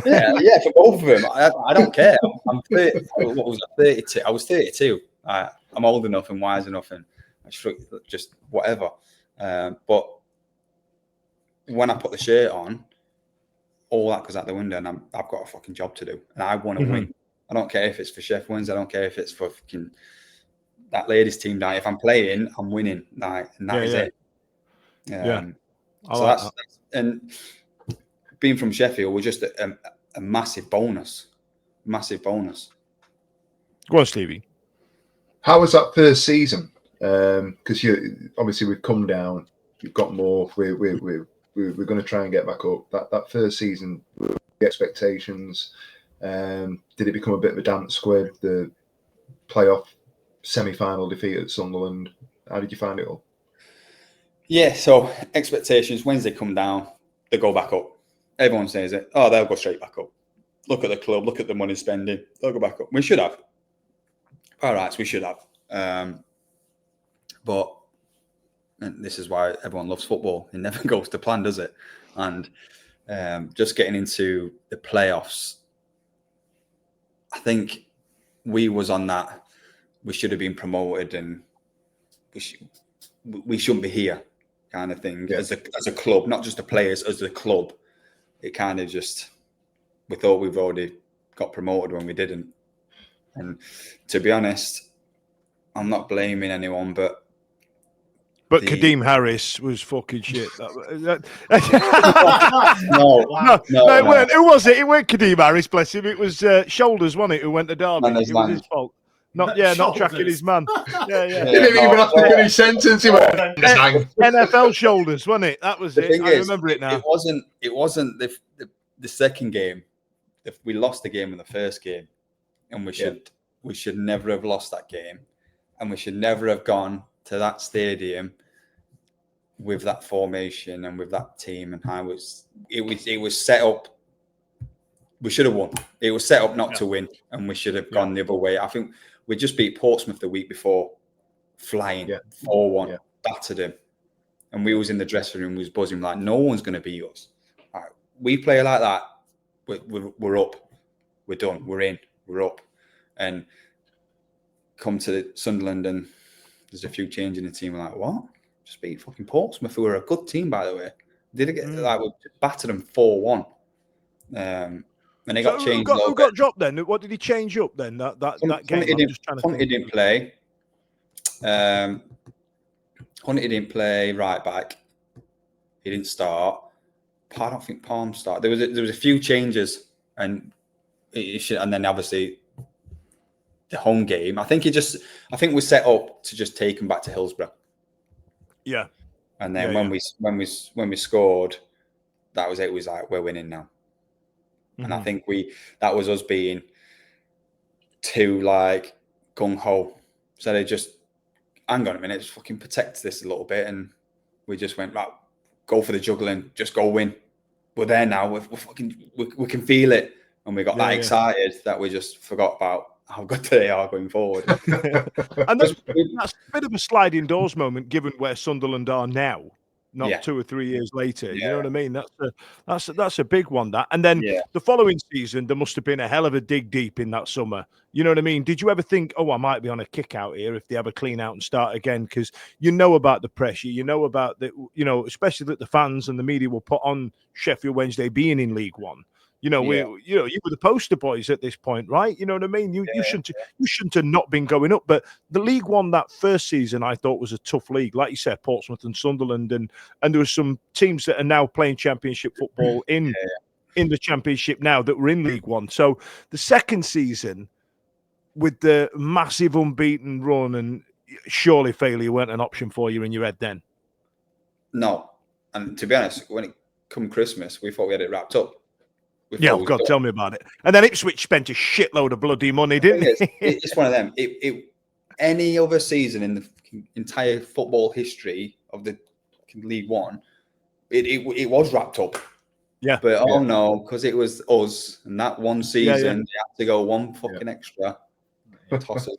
Yeah, from both of them. I don't care. I'm 30. What was I, 32? I was 32. I'm old enough and wise enough and just whatever. But when I put the shirt on, all that goes out the window and I've got a fucking job to do. And I want to win. I don't care if it's for Sheffield Wednesday. I don't care if it's for fucking that ladies team. Like, if I'm playing, I'm winning. Like, and that is it. So that's and being from Sheffield was just a massive bonus. Massive bonus. Go on, Stevie. How was that first season? Because you obviously we've come down, you've got more. We're going to try and get back up. That first season, the expectations. Did it become a bit of a damp squib? The playoff semi-final defeat at Sunderland. How did you find it all? Yeah, so expectations, Wednesday come down, they go back up. Everyone says it. Oh, they'll go straight back up. Look at the club, look at the money spending. They'll go back up. We should have. All right, so we should have. But and this is why everyone loves football. It never goes to plan, does it? And just getting into the playoffs, I think we was on that. We should have been promoted, and we shouldn't be here, kind of thing. As a club, not just the players, as a club, it kind of just we thought we've already got promoted when we didn't. And to be honest, I'm not blaming anyone, but Kadeem Harris was fucking shit. No, it weren't. Who was it? It weren't Kadeem Harris, bless him. It was Shoulders, wasn't it, who went to Derby? It was his fault. Not tracking his man. Yeah. Didn't even have to finish sentence. He went NFL Shoulders, wasn't it? That was it. I remember it now. It wasn't the second game. If we lost the game in the first game, and we should never have lost that game, and we should never have gone to that stadium with that formation and with that team and how it was set up. We should have won. It was set up not to win, and we should have gone the other way. I think we just beat Portsmouth the week before, flying 4-1, battered him, and we was in the dressing room, we was buzzing like no one's going to beat us. Right, we play like that, we're up, we're done, we're in, we're up, and come to Sunderland and there's a few changes in the team. We're like, what? Just beat fucking Portsmouth, who were a good team, by the way. Did it get like we battered them 4-1? And they got changed. Who got dropped then? What did he change up then? That game. Hunter didn't play. Hunter didn't play right back. He didn't start. I don't think Palm started. There was a few changes, and then obviously the home game. I think we set up to just take him back to Hillsborough. Yeah. And then when we scored, that was it. It was like we're winning now. And I think that was us being too like gung ho. So they just hang on a minute, just fucking protect this a little bit, and we just went right, go for the juggling, just go win. We're there now. We can feel it, and we got that excited that we just forgot about how good they are going forward. And that's a bit of a sliding doors moment, given where Sunderland are now. Not 2 or 3 years later, you know what I mean? That's a big one. That, and then the following season, there must have been a hell of a dig deep in that summer. You know what I mean? Did you ever think, oh, I might be on a kick out here if they have a clean out and start again? Because you know about the pressure, you know about especially that the fans and the media will put on Sheffield Wednesday being in League One. You were the poster boys at this point, right? You know what I mean? You shouldn't have not been going up. But the League One that first season, I thought was a tough league. Like you said, Portsmouth and Sunderland, and there were some teams that are now playing Championship football in the Championship now that were in League One. So the second season, with the massive unbeaten run, and surely failure weren't an option for you in your head then. No, and to be honest, when it come Christmas, we thought we had it wrapped up. God, tell me about it. And then Ipswich spent a shitload of bloody money, didn't they? It's one of them. Any other season in the entire football history of the League One, it was wrapped up. Yeah. But no, because it was us, and that one season they had to go one fucking extra. Toss it.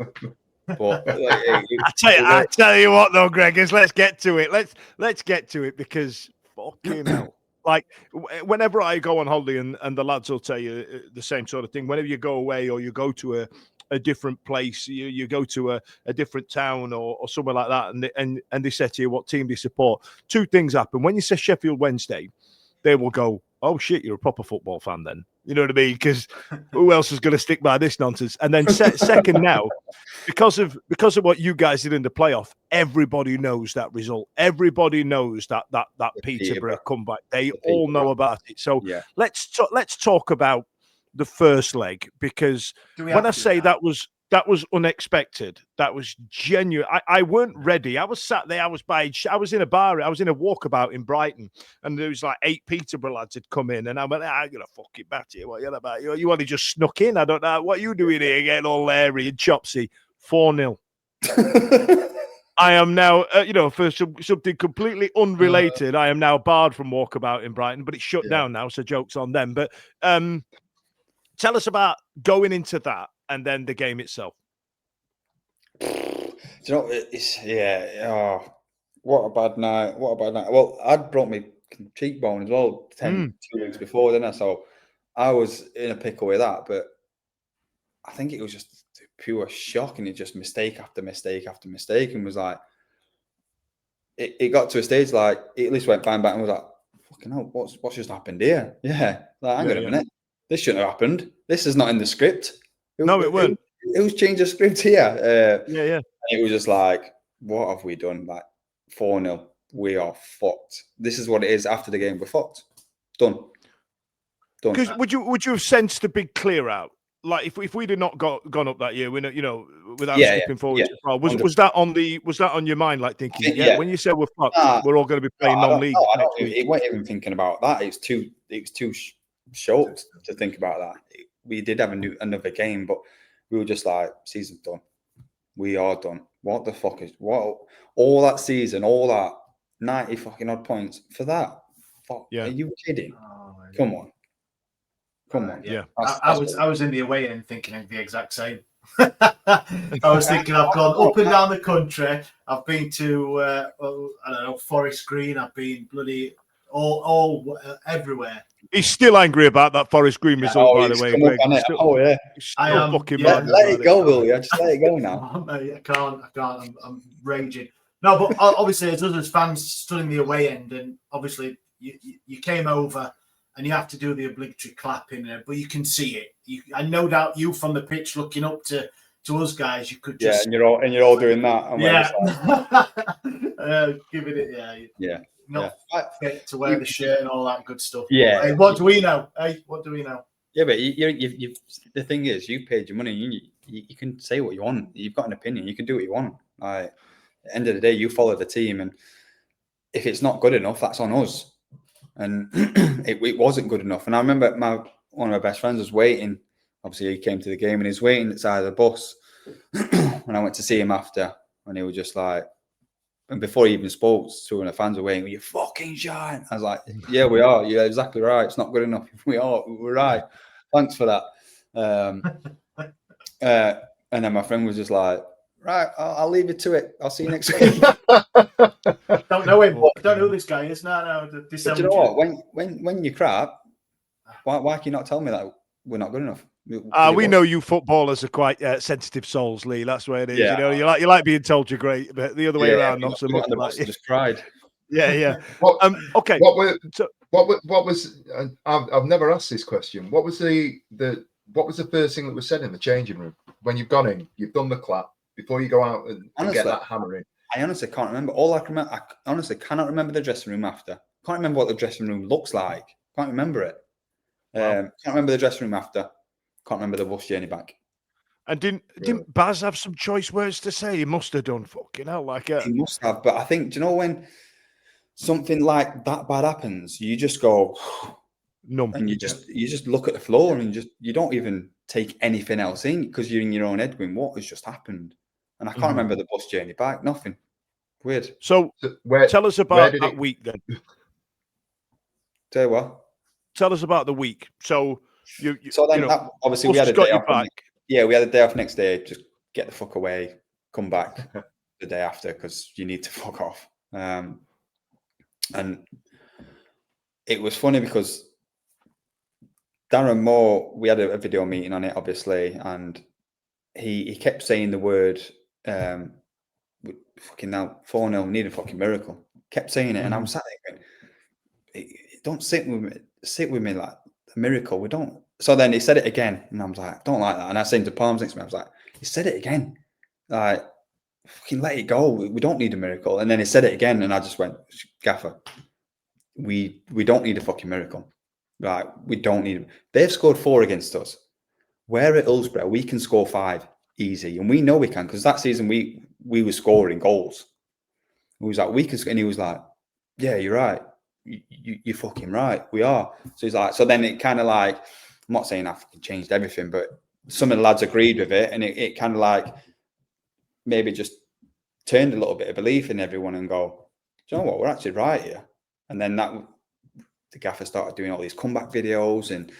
But I tell you what, though, Greg, let's get to it. Let's get to it, because fucking hell. Like, whenever I go on holiday, and the lads will tell you the same sort of thing, whenever you go away or you go to a different place, you go to a different town or somewhere like that, and they say to you what team they support, two things happen. When you say Sheffield Wednesday, they will go, oh, shit, you're a proper football fan then. You know what I mean? Because who else is going to stick by this nonsense? And then second now, because of what you guys did in the playoff, everybody knows that result. Everybody knows that Peterborough comeback. They all know about it. So let's talk about the first leg, because when I say that was unexpected, that was genuine. I weren't ready. I was sat there. I was in a bar. I was in a walkabout in Brighton, and there was like 8 Peterborough lads had come in, and I went, I'm gonna fucking bat you. What are you about? You only just snuck in. I don't know what you doing here, getting all Larry and Chopsy. 4-0. I am now, for something completely unrelated, I am now barred from walkabout in Brighton, but it's shut down now, so joke's on them. But tell us about going into that and then the game itself. you know, it's Oh, what a bad night! What a bad night. Well, I'd broke my cheekbone as well 2 weeks before, didn't I? So I was in a pickle with that. But I think it was just pure shock, and it just mistake after mistake after mistake, and was like, it got to a stage like it at least went bang bang and was like, fucking hell, what's just happened here? Yeah, like hang on a minute, this shouldn't have happened. This is not in the script. No, it weren't. Who's changed the script here? Yeah. It was just like, what have we done? Like 4-0, we are fucked. This is what it is after the game. We're fucked. Done. Because would you have sensed a big clear out? Like if we'd have not gone up that year, without skipping forward, was that on your mind? Like thinking, when you said we're fucked, we're all going to be playing non-league. It wasn't even thinking about that. It was too short to think about that. We did have another game, but we were just like, season's done. We are done. What the fuck is all that season, all that 90 fucking odd points for that? Fuck, are you kidding? Come on. Yeah. I was in the away end thinking the exact same. I was thinking I've gone up and down the country. I've been to I don't know, Forest Green. I've been bloody all everywhere. He's still angry about that Forest Green result, by the way. Greg. I am fucking mad. Let it go, will you? Just let it go now. I can't. I'm raging. No, but obviously, as us as fans stood in the away end, and obviously you came over and you have to do the obligatory clapping, but you can see it. I no doubt you from the pitch looking up to us guys, you could just and you're all doing that. Giving it, yeah. Not fit to wear the shirt and all that good stuff. Yeah. Hey, what do we know? What do we know? Yeah, but you the thing is, you paid your money. You can say what you want. You've got an opinion. You can do what you want. Like, at the end of the day, you follow the team, and if it's not good enough, that's on us. And it wasn't good enough. And I remember one of my best friends was waiting. Obviously, he came to the game, and he's waiting at the side of the bus. When I went to see him after, and he was just like, and before he even spoke, two of the fans were waiting, you fucking shine. I was like, yeah, we are. You're exactly right. It's not good enough. We're right. Thanks for that. And then my friend was just like, right, I'll leave you to it. I'll see you next week. Don't know him. Don't know who this guy is. No. But you know what? When you crap, why can you not tell me that we're not good enough? We know you footballers are quite sensitive souls, Lee. That's where it is. Yeah. You like being told you're great, but the other way around, not so much. Just cried. Yeah. Okay. What was? I've never asked this question. What was the first thing that was said in the changing room when you've gone in? You've done the clap before you go out and get that hammer in. I honestly can't remember. All I can remember, I honestly cannot remember the dressing room after. Can't remember what the dressing room looks like. Can't remember it. Can't remember the dressing room after. Can't remember the bus journey back. And didn't Baz have some choice words to say? He must have done. Fucking hell, He must have. But I think, do you know when something like that bad happens, you just go numb, and you just look at the floor and you don't even take anything else in because you're in your own head going, what has just happened? And I can't remember the bus journey back. Nothing. Weird. So tell us about that week then. Tell you what. Tell us about the week. So obviously we had a day off. We had a day off next day. Just get the fuck away, come back the day after because you need to fuck off. And it was funny because Darren Moore, we had a video meeting on it, obviously, and he kept saying the word fucking now 4-0, need a fucking miracle. Kept saying it, and I'm sat there going, don't sit with me like a miracle. We don't. So then he said it again, and I was like, don't like that. And I said to Palms next to me, I was like, he said it again. Like, fucking let it go. We don't need a miracle. And then he said it again, and I just went, Gaffer, we don't need a fucking miracle. Like, we don't need them. They've scored 4 against us. We're at Hillsborough. We can score 5 easy, and we know we can because that season we were scoring goals. We was like, we can, and he was like, yeah, you're right. You're fucking right. We are. So he's like, so then it kind of like, I'm not saying I fucking changed everything, but some of the lads agreed with it, and it kind of like maybe just turned a little bit of belief in everyone and go, do you know what? We're actually right here. And then the gaffer started doing all these comeback videos and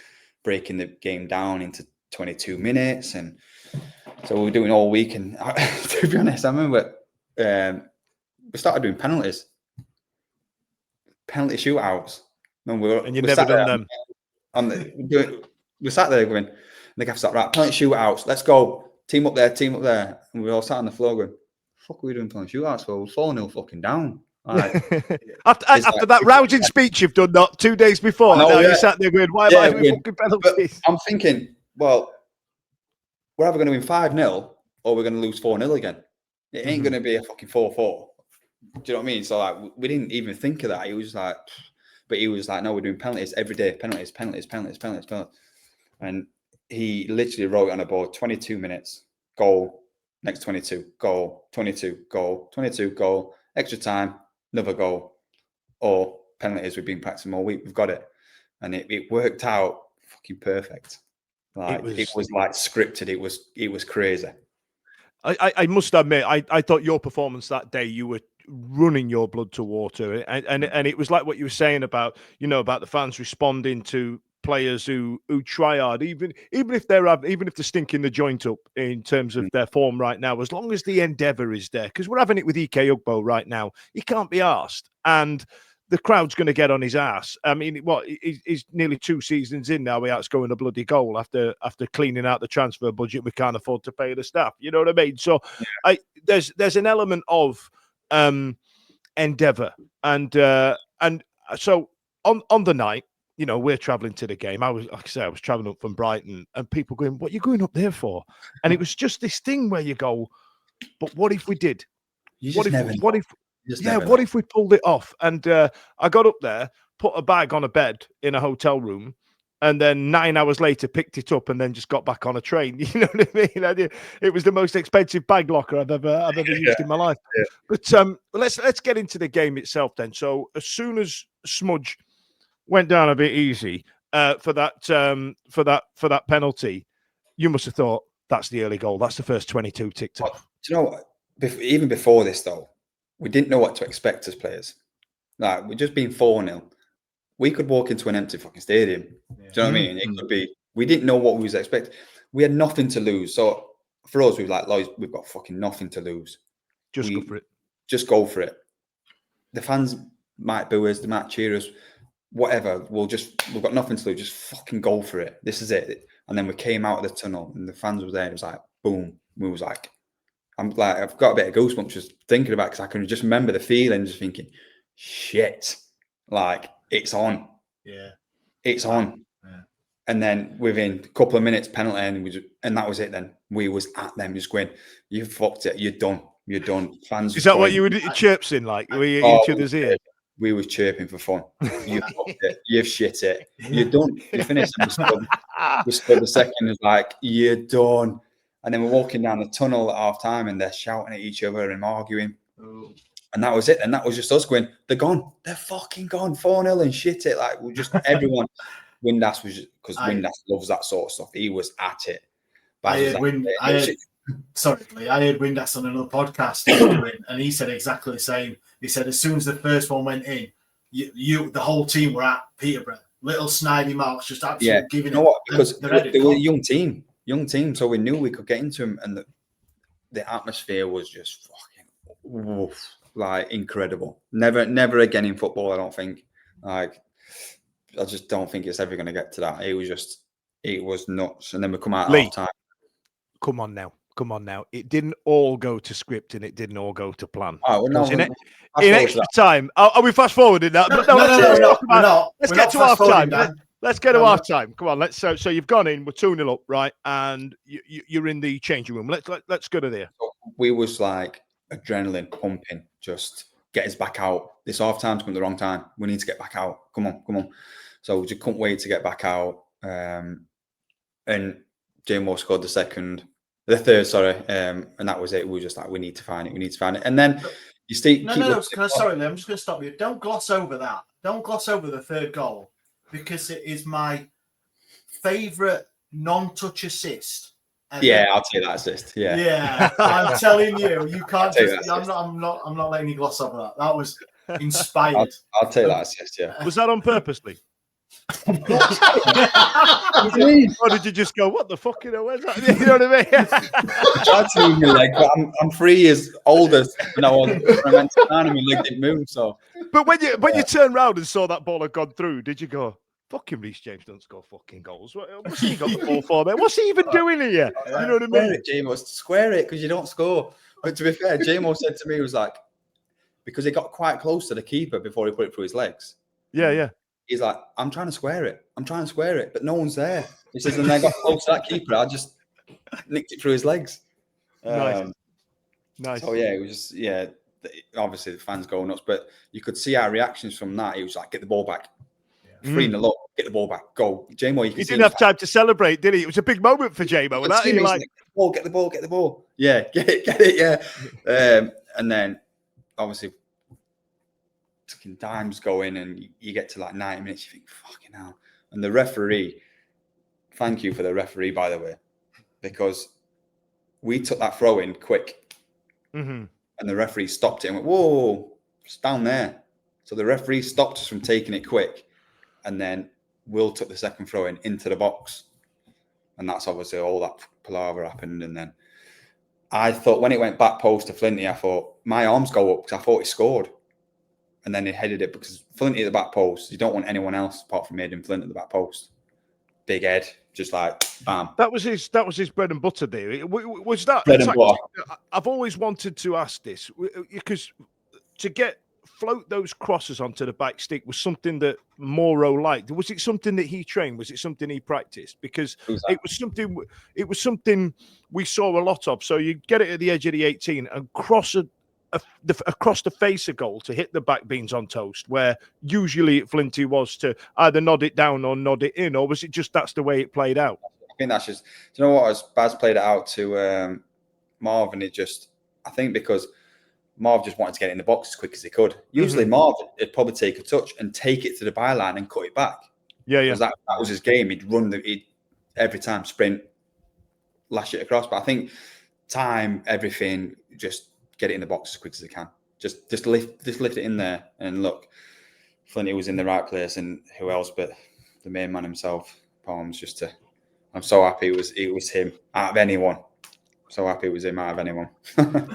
breaking the game down into 22 minutes. And So we were doing all week, and to be honest, I remember we started doing penalty shootouts. And you've never done them. We sat there going, the gaffer started, right, penalty shootouts, let's go, team up there. And we all sat on the floor going, fuck, are we doing penalty shootouts for? We're 4-0 fucking down. Like, after that rousing speech you've done not 2 days before, now you sat there going, why am I doing fucking penalties? I'm thinking, well, we're either going to win 5-0 or we're going to lose 4-0 again. It ain't going to be a fucking 4-4. Do you know what I mean? So like, we didn't even think of that. He was like, no, we're doing penalties every day. Penalties. And he literally wrote on a board, 22 minutes, goal, next 22, goal, 22, goal, 22, goal, extra time, another goal, or penalties. We've been practicing all week. We've got it. And it worked out fucking perfect. Like it was like scripted. It was crazy. I must admit, I thought your performance that day, you were running your blood to water, and it was like what you were saying about the fans responding to players who try hard, even if they're stinking the joint up in terms of their form right now, as long as the endeavour is there, because we're having it with Ike Ugbo right now. He can't be arsed, and the crowd's going to get on his ass. I mean, he's nearly 2 seasons in now without scoring a bloody goal after cleaning out the transfer budget. We can't afford to pay the staff. You know what I mean? So there's an element of endeavour, and so on the night, we're travelling to the game. I was travelling up from Brighton, and people going, "What are you going up there for?" And it was just this thing where you go, "But what if we did? What if we pulled it off?" And I got up there, put a bag on a bed in a hotel room, and then 9 hours later picked it up and then just got back on a train. You know what I mean? It was the most expensive bag locker I've ever used in my life. Yeah. But let's get into the game itself then. So as soon as Smudge went down a bit easy for that penalty, you must have thought, that's the early goal. That's the first 22 ticked off. Do you know what? Even before this though, we didn't know what to expect as players. Like, we're just being 4-0. We could walk into an empty fucking stadium. Yeah. Do you know what I mean? It could be. We didn't know what we was expecting. We had nothing to lose. So for us, we were like, we've got fucking nothing to lose. Just go for it. Just go for it. The fans might boo us, they might cheer us, whatever. We've got nothing to lose. Just fucking go for it. This is it. And then we came out of the tunnel and the fans were there. And it was like, boom. We was like, I've got a bit of goosebumps just thinking about it, because I can just remember the feeling, just thinking, shit, like, it's on. Yeah. It's on. Yeah. And then within a couple of minutes, penalty, and that was it then. We was at them just going, you fucked it, you're done. You're done. Fans. Is that what you were chirping like? Were you each other's ear? We was chirping for fun. You fucked it. You've shit it. You're done. You finished. We stood the second, was like, you're done. And then we're walking down the tunnel at half time and they're shouting at each other and arguing. Ooh. And that was it. And that was just us going, they're gone. They're fucking gone. 4-0 and shit it. Like, we just, everyone. Windass was just, because Windass loves that sort of stuff. He was at it. I heard Windass on another podcast and he said exactly the same. He said, as soon as the first one went in, the whole team were at Peterborough. Little snidey marks, just absolutely giving it. You know what? Because they were a young team, so we knew we could get into them, and the atmosphere was just fucking like incredible. Never again in football, I don't think. Like, I just don't think it's ever going to get to that. It was nuts. And then we come out at half time. Come on now. It didn't all go to script and it didn't all go to plan. Oh, well, in extra time, are we fast forwarding that? No, let's get to half time. Let's get to half time. Come on, so you've gone in, we're 2-0 up, right? And you're in the changing room. Let's go to there. We was like adrenaline pumping, just get us back out. This half time's come at the wrong time. We need to get back out. Come on. So we just couldn't wait to get back out. And Darren Moore scored the third, and that was it. We were just like, we need to find it. And then you see, sorry, Lee, I'm just going to stop you. Don't gloss over that. Don't gloss over the third goal, because it is my favourite non-touch assist. Yeah, I'll take that assist. Yeah, I'm telling you can't. I'm not letting you gloss over that. That was inspired. I'll take that assist. Yeah. Was that on purposely? Or did you just go, what the fuck, where's that? You know what I mean? I tried to move my leg, but I'm 3 years older than I was when I went to town and my leg didn't move. So, but when you turned round and saw that ball had gone through, did you go, fucking Reece James don't score fucking goals? What's he got the ball for, man? What's he even doing here? You know what I mean? Square it because you don't score. But to be fair, Jamo said to me, he was like, because he got quite close to the keeper before he put it through his legs. Yeah. He's like, I'm trying to square it, but no one's there. He says, and I got close to that keeper, I just nicked it through his legs. Nice. So yeah, it was just, obviously the fans go nuts, but you could see our reactions from that. He was like, get the ball back. 3-0 up, get the ball back, go. Jamo, he didn't have time to celebrate, did he? It was a big moment for Jamo. And he like, get the ball. Yeah, get it, yeah. And then obviously times go in and you get to like 90 minutes, you think, fucking hell. And the referee, thank you for the referee, by the way, because we took that throw in quick. And the referee stopped it and went, whoa, it's down there. So the referee stopped us from taking it quick. And then Will took the second throw in into the box. And that's obviously all that palaver happened. And then I thought when it went back post to Flinty, I thought my arms go up because I thought he scored. And then he headed it because Flinty at the back post, you don't want anyone else apart from Aidan Flint at the back post. Big head, just like bam. That was his bread and butter there. Was that bread and butter? I've always wanted to ask this because to float those crosses onto the back stick was something that Röhl liked. Was it something that he trained? Was it something he practiced? Because it was something we saw a lot of. So you get it at the edge of the 18 and cross across the face of goal to hit the back beans on toast, where usually Flinty was to either nod it down or nod it in, or was it just that's the way it played out? I think that's just, do you know what? As Baz played it out to Marv, and I think because Marv just wanted to get it in the box as quick as he could. Usually Marv would probably take a touch and take it to the byline and cut it back. Yeah. That was his game. He'd run he'd every time sprint, lash it across. But I think time, everything, just get it in the box as quick as he can. Just lift it in there and look. Flinty was in the right place, and who else but the main man himself, Palms. I'm so happy it was him out of anyone. So happy it was him out of anyone.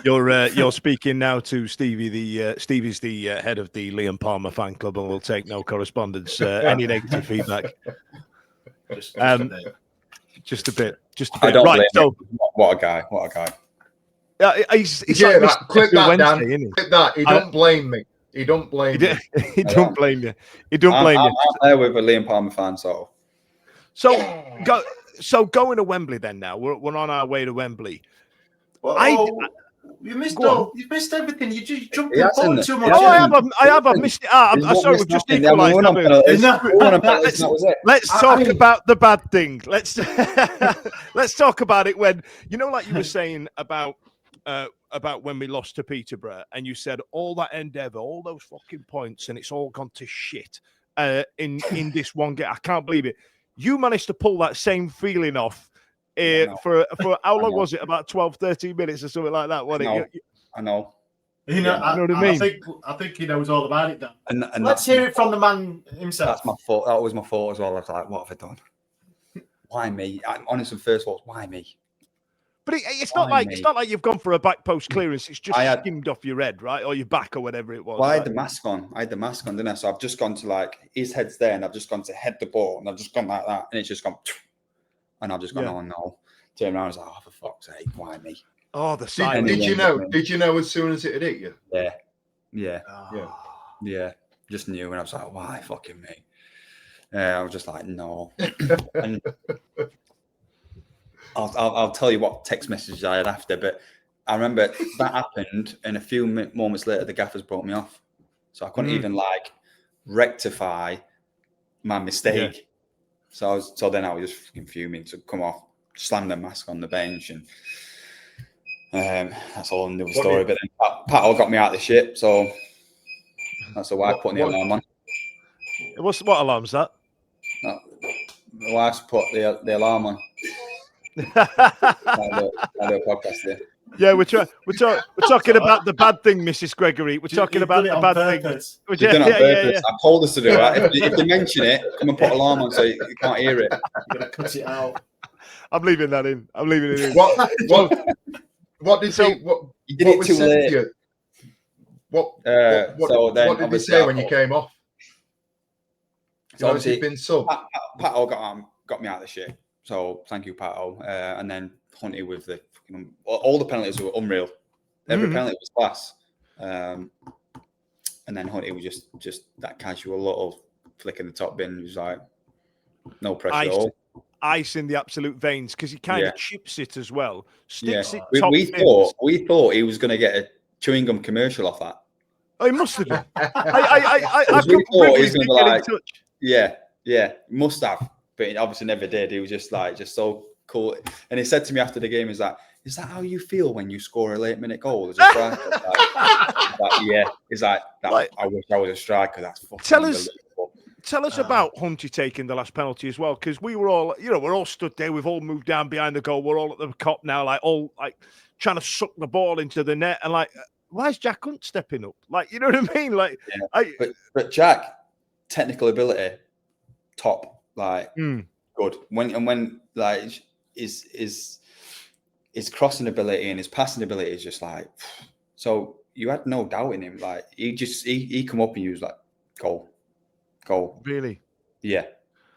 You're speaking now to Stevie. Stevie's the head of the Liam Palmer fan club, and will take no correspondence. Any negative feedback? Just a bit. I don't right. So, what a guy. He's clip that, Wednesday, Dan. Clip that. He don't blame me. He don't blame me. He don't blame you. He don't blame you. I'm there with a Liam Palmer fan, so. So going to Wembley then now. We're on our way to Wembley. You missed everything. You just jumped forward too much. I have. I missed it. I'm sorry, we've just equalised. Let's talk about the bad thing. Let's talk about it when, like you were saying about when we lost to Peterborough, and you said all that endeavour, all those fucking points, and it's all gone to shit in this one game. I can't believe it. You managed to pull that same feeling off for how long was it? About 12, 13 minutes or something like that, wasn't it? I know. You know what I mean? I think he knows all about it, Dan. And let's hear it from the man himself. That's my fault. That was my fault as well. I was like, what have I done? Why me? I'm honest and first thoughts, why me? But it's not like you've gone for a back post clearance. It's just skimmed off your head, right, or your back, or whatever it was. Well, I had the mask on. Didn't I? So I've just gone to his head's there, and I've just gone to head the ball, and I've just gone like that, and it's just gone, and I've just gone, oh no. Turn around, I was like, oh, for fuck's sake, why me? Oh, the silence. Did you know? Did you know as soon as it had hit you? Yeah. Just knew, and I was like, why fucking me? I was just like, no. And I'll tell you what text messages I had after, but I remember that happened, and a few moments later, the gaffers brought me off, so I couldn't even rectify my mistake. Yeah. So then I was just fucking fuming to come off, slam the mask on the bench, and that's all another story. But then Pat all got me out of the ship, so that's the wife putting the alarm on. What alarm's that? No, the wife's put the alarm on. I do a podcast there. Yeah, we're talking about the bad thing, Mrs. Gregory. We're talking about the bad thing. They've done it on purpose. I told us to do that. If they mention it, come and put alarm on so you can't hear it. You're gonna cut it out. I'm leaving that in. I'm leaving it in. What did he? What you did what it was too said late. to you? What did he say when you came off? So obviously, you've been sub. Pato got me out of the shit. So thank you, Pato. And then Hunty with the all the penalties were unreal. Every penalty was class. And then Hunty was just that casual little flick in the top bin. He was like, no pressure at all. Ice in the absolute veins because he kind of chips it as well. Sticks it top we thought he was going to get a chewing gum commercial off that. Oh, he must have been. I thought he was going to be like, yeah, must have, but he obviously never did. He was just so cool. And he said to me after the game, "Is that how you feel when you score a late-minute goal as a striker?" Yeah. He's like, I wish I was a striker. That's fucking Tell us about Hunty taking the last penalty as well, because we were all, we're all stood there. We've all moved down behind the goal. We're all at the cop now, all trying to suck the ball into the net. And why is Jack Hunt stepping up? You know what I mean? But Jack, technical ability, top, good. When his crossing ability and his passing ability is just so you had no doubt in him. He come up and he was like, goal. Really? Yeah.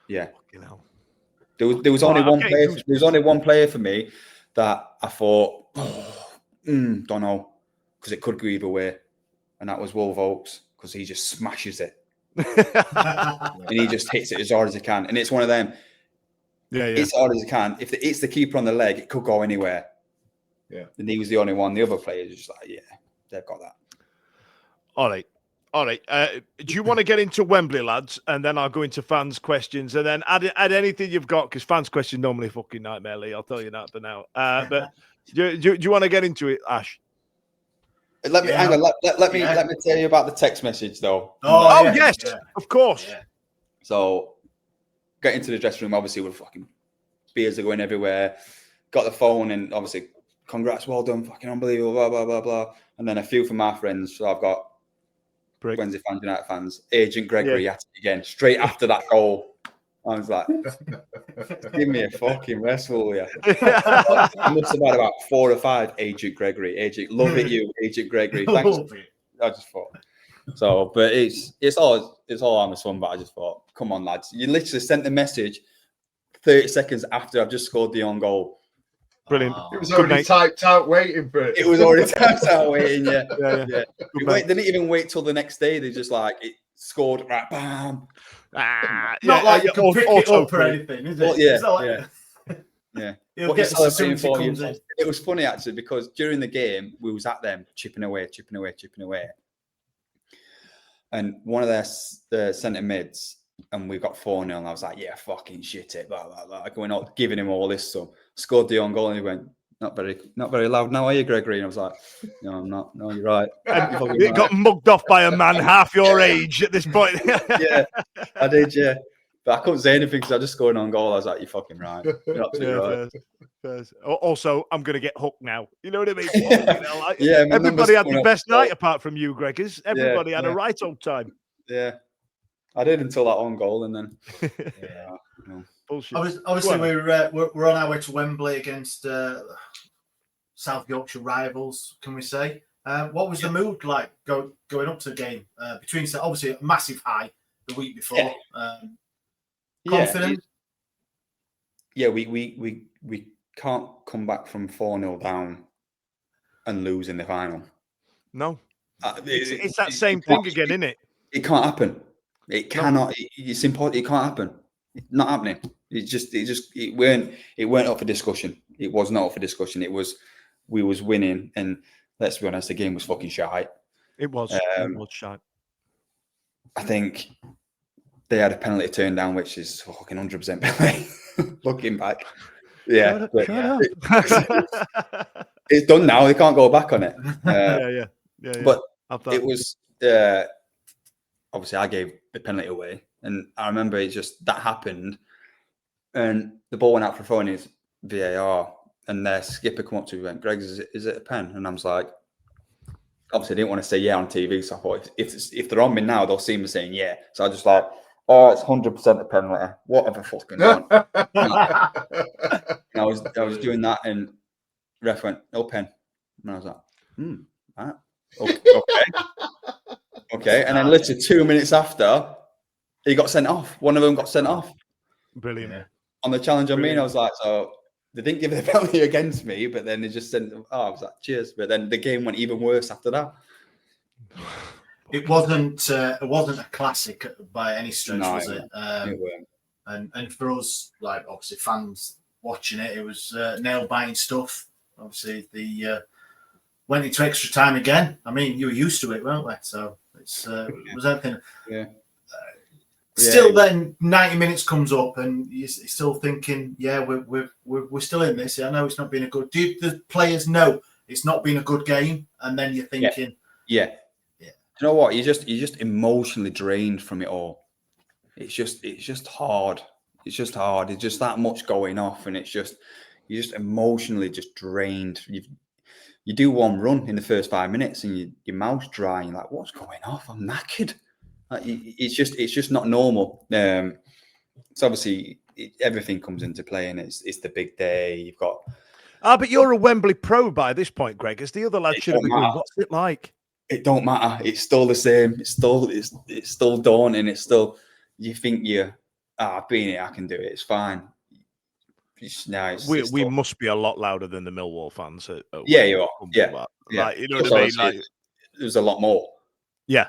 There was only one player. There was only one player for me that I thought, don't know, because it could go either way, and that was Wolf Oaks, because he just smashes it, and he just hits it as hard as he can, and it's one of them. Yeah. It's hard as he can. If it's the keeper on the leg, it could go anywhere. Yeah. And he was the only one. The other players just they've got that. All right. Do you want to get into Wembley, lads? And then I'll go into fans' questions, and then add anything you've got, because fans' questions normally a fucking nightmare, Lee. I'll tell you that for now. But do you want to get into it, Ash? Let me hang on. Let me tell you about the text message though. Yes, of course. Yeah. So, get into the dressing room. Obviously, with fucking beers are going everywhere. Got the phone, and obviously, congrats, well done, fucking unbelievable, blah blah blah blah. And then a few from our friends. So I've got Wednesday fans, United fans, Agent Gregory at it again, straight after that goal. I was like, give me a fucking rest, will you? I must have had about 4 or 5 Agent Gregory. Love it, you, Agent Gregory. Thanks. I just thought. So, but it's all on the sun, but I just thought, come on, lads. You literally sent the message 30 seconds after I've just scored the own goal. Brilliant. It was already typed out waiting for it. It was already typed out waiting, yeah. They didn't even wait till the next day. They just it scored, right, bam. Not like you can pick it up or anything, is it? Yeah. You'll get as soon as it comes in. It was funny, actually, because during the game, we was at them chipping away. And one of their centre mids, and we got 4-0, and I was like, yeah, fucking shit it, blah, blah, blah. Going out, giving him all this stuff. Scored the own goal, and he went, not very loud now, are you, Gregory? And I was like, no, I'm not. No, you're right. You got mugged off by a man half your age at this point. Yeah, I did, yeah. But I couldn't say anything because I just scored an own goal. I was like, you're fucking right. You're absolutely right. Also, I'm going to get hooked now. You know what I mean? Everybody had the best night apart from you, Gregors. Everybody had a right old time. Yeah. I did until that own goal, and then... Bullshit. Obviously, we're on our way to Wembley against South Yorkshire rivals, can we say? What was the mood like going up to the game? Between, obviously, a massive high the week before. Confident? Yeah, we can't come back from 4-0 down and lose in the final. No. It's that same thing again, isn't it? It can't happen. It cannot. It's important. It can't happen. It's not happening. It weren't up for discussion. It was not up for discussion. We was winning, and let's be honest, the game was fucking shite. It was shite. I think they had a penalty turned down, which is fucking 100% penalty. Looking back, yeah, it's done now. They can't go back on it. Yeah. But it was obviously I gave the penalty away, and I remember that happened, and the ball went out for throwing his VAR, and their skipper come up to me and went, Greg, is it a pen? And I was like, obviously I didn't want to say yeah on TV, so I thought if they're on me now, they'll see me saying yeah. So I just like, oh, it's 100% a penalty. What have I fucking done? And I was doing that, and ref went, no pen. And I was like, right. Okay. And then literally 2 minutes after, he got sent off. One of them got sent off. Brilliant. On the challenge on me, and I was like, so they didn't give the penalty against me, but then they just sent. I was like, cheers. But then the game went even worse after that. It wasn't a classic by any stretch, No, was it? It weren't. And for us, like obviously fans watching it, it was nail biting stuff. Obviously, the went into extra time again. I mean, you were used to it, weren't we? So it was anything. Yeah. Still, then 90 minutes comes up, and you're still thinking, yeah, we're still in this. I know it's not been a good. Do the players know it's not been a good game? And then you're thinking, yeah. You know what? You're just emotionally drained from it all. It's just hard. It's just hard. It's just that much going off, and you're just emotionally just drained. You do one run in the first 5 minutes, and your mouth's dry, and you're like, what's going off? I'm knackered. It's just not normal. So obviously everything comes into play, and it's the big day. You've got. But you're a Wembley pro by this point, Greg. As the other lad should have been going, what's it like? It don't matter. It's still the same. It's still daunting. It's still, you think I've been here. I can do it. It's fine. We must be a lot louder than the Millwall fans. Yeah, you are. Yeah. Like, you know what I mean? Like, there's a lot more. Yeah.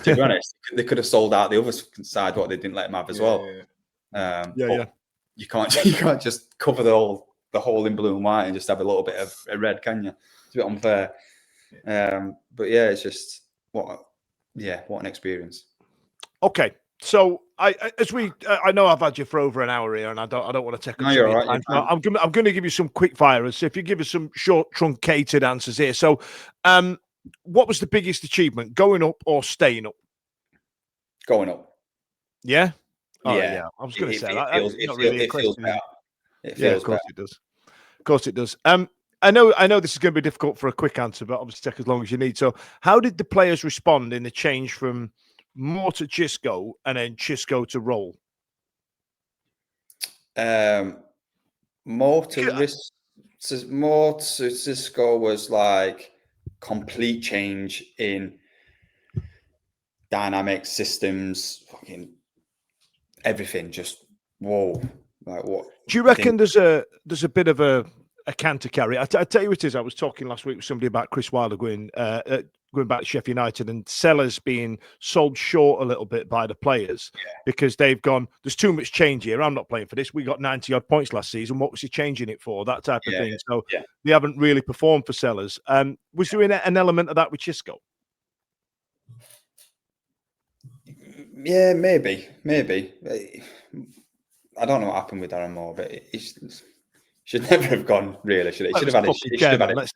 To be honest, they could have sold out the other side what they didn't let them have as well. You can't just cover the whole in blue and white and just have a little bit of a red, can you? It's a bit unfair. But yeah, it's just what an experience. Okay, so I know I've had you for over an hour here, and I don't want to take up your time. I'm going to give you some quick fires. So if you give us some short, truncated answers here. So, what was the biggest achievement, going up or staying up? Going up. Yeah? Oh, yeah. I was going to say that. It feels better. Of course it does. Of course it does. I know this is going to be difficult for a quick answer, but obviously take as long as you need. So how did the players respond in the change from Moore to Cisco and then Cisco to Röhl? Moore to Cisco was like complete change in dynamics, systems, fucking everything. Just whoa! Like what? Do you reckon there's a bit of a canter carry? I tell you what it is. I was talking last week with somebody about Chris Wilder going back to Sheffield United and Sellers being sold short a little bit by the players because they've gone, there's too much change here. I'm not playing for this. We got 90 odd points last season. What was he changing it for? That type of thing. So they haven't really performed for Sellers. Was there an element of that with Cisco? Yeah, maybe. I don't know what happened with Darren Moore, but it should never have gone, really, should it? It should have had it. It should have had it.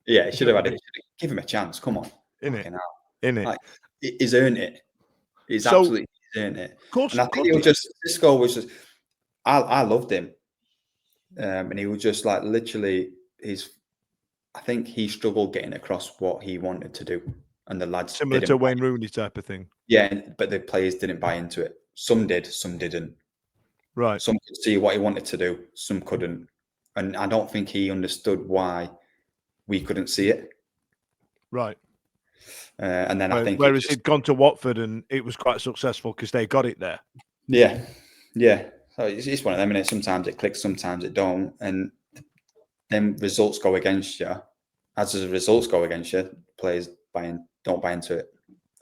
Yeah, it should have had it. Give him a chance. Come on. Innit? Like, he's earned it. He's absolutely earned it. Of course. And I think Cisco was just, I loved him. And he was just like literally, I think he struggled getting across what he wanted to do. And the lads similar to Wayne Rooney type of thing. Yeah, but the players didn't buy into it. Some did, some didn't. Right. Some could see what he wanted to do, some couldn't. And I don't think he understood why we couldn't see it. Right. And then I think whereas he'd gone to Watford and it was quite successful because they got it there. Yeah. So it's one of them, and sometimes it clicks, sometimes it don't, and then results go against you. As the results go against you, players don't buy into it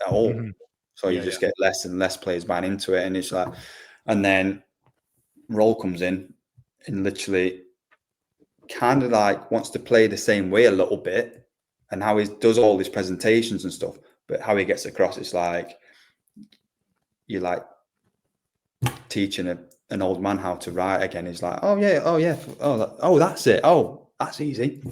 at all. Mm-hmm. So you just get less and less players buying into it, and it's like, and then Röhl comes in and literally kind of like wants to play the same way a little bit, and how he does all these presentations and stuff, but how he gets across, it's like you're like teaching an old man how to write again. He's like, oh that's it, that's easy.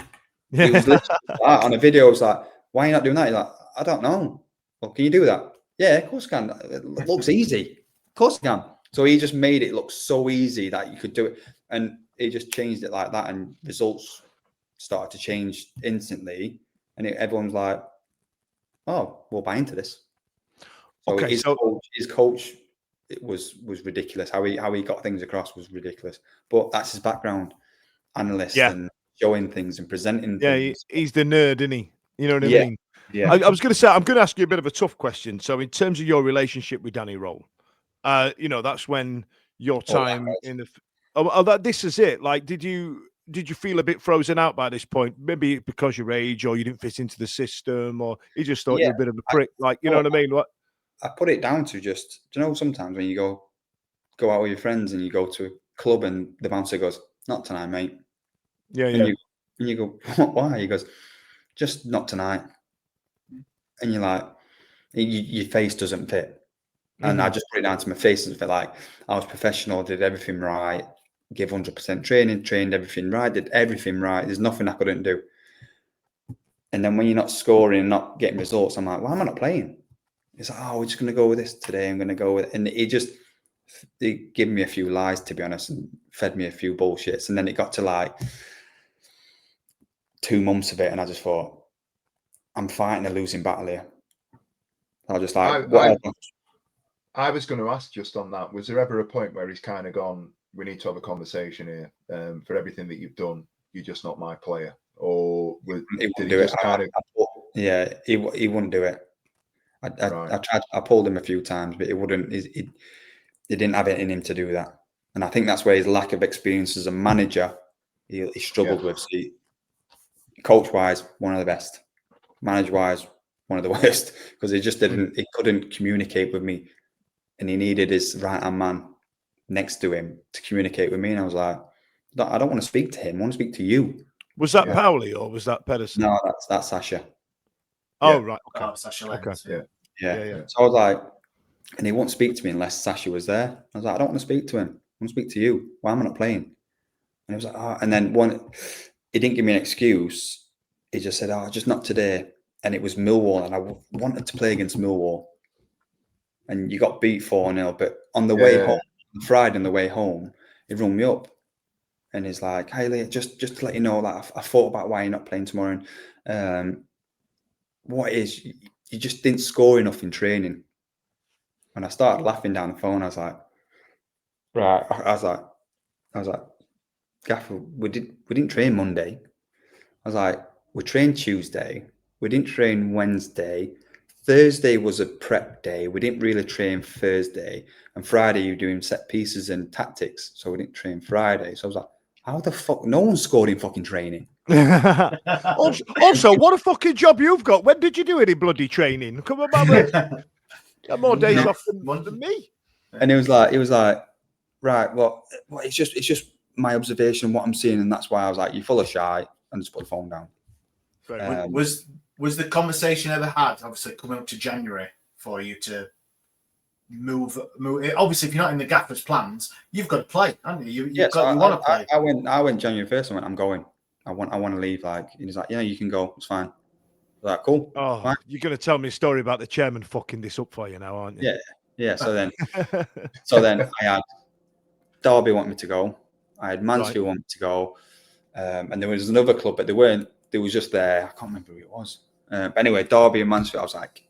It was literally like, on a video, it was like, why are you not doing that? He's like, I don't know. Well, can you do that? Yeah, of course I can. It looks easy. Of course I can. So he just made it look so easy that you could do it. And he just changed it like that, and results started to change instantly, and everyone's like, "Oh, we'll buy into this." So Okay, his coach, it was ridiculous. How he got things across was ridiculous. But that's his background, analyst and showing things and presenting. Yeah, he's the nerd, isn't he? You know what I mean? Yeah. I was going to say, I'm going to ask you a bit of a tough question. So, in terms of your relationship with Danny Röhl, that's when your time this is it. Like, did you feel a bit frozen out by this point? Maybe because your age, or you didn't fit into the system, or he just thought you were a bit of a prick. You know what I mean? What I put it down to just, sometimes when you go out with your friends and you go to a club and the bouncer goes, "Not tonight, mate." Yeah, and you go, "Why?" He goes, "Just not tonight." And you're like, your face doesn't fit. And I just put it down to my face and felt like I was professional, did everything right, gave 100% training, trained everything right, did everything right. There's nothing I couldn't do. And then when you're not scoring and not getting results, I'm like, why am I not playing? It's like, oh, we're just going to go with this today. I'm going to go with it. And it gave me a few lies, to be honest, and fed me a few bullshits. And then it got to like 2 months of it. And I just thought, I'm fighting a losing battle here. I was just like, I was going to ask just on that, was there ever a point where he's kind of gone, we need to have a conversation here, for everything that you've done, you're just not my player? Or he wouldn't do it. He wouldn't do it. I tried. I pulled him a few times, but he wouldn't. He didn't have it in him to do that. And I think that's where his lack of experience as a manager, he struggled with. See, coach-wise, one of the best. Manager-wise, one of the worst, because he just didn't. He couldn't communicate with me, and he needed his right-hand man next to him to communicate with me. And I was like, I don't want to speak to him. I want to speak to you. Was that Pauli or was that Pedersen? No, that's Sasha. Oh, right. Okay. Oh, Sasha Lenz. Yeah. So I was like, and he won't speak to me unless Sasha was there. I was like, I don't want to speak to him. I want to speak to you. Why am I not playing? And he was like, oh. And then he didn't give me an excuse. He just said, oh, just not today. And it was Millwall, and I wanted to play against Millwall. And you got beat 4-0, but on the way home, Friday on the way home, he rung me up. And he's like, "Hey, Lee, just to let you know, like I thought about why you're not playing tomorrow. And what is you just didn't score enough in training." And I started laughing down the phone. I was like, "Right." I was like, "Gaffer, we didn't train Monday." I was like, "We trained Tuesday. We didn't train Wednesday. Thursday was a prep day. We didn't really train Thursday. And Friday you're doing set pieces and tactics. So we didn't train Friday." So I was like, how the fuck? No one scored in fucking training. also, what a fucking job you've got. When did you do any bloody training? Come on, man. Got more days off than me. And it was like, right, well, it's just my observation and what I'm seeing, and that's why I was like, you're full of shite, and just put the phone down. Was the conversation ever had, obviously coming up to January, for you to move? Obviously, if you're not in the gaffer's plans, you've got to play, haven't you? You want to play. I went January 1st. I went, I'm going. I want to leave. Like, he's like, yeah, you can go. It's fine. I was like, cool. Oh, fine. You're going to tell me a story about the chairman fucking this up for you now, aren't you? Yeah. So then I had Derby want me to go. I had Mansfield want me to go, and there was another club, but they weren't. They was just there. I can't remember who it was. But anyway, Derby and Mansfield. I was like.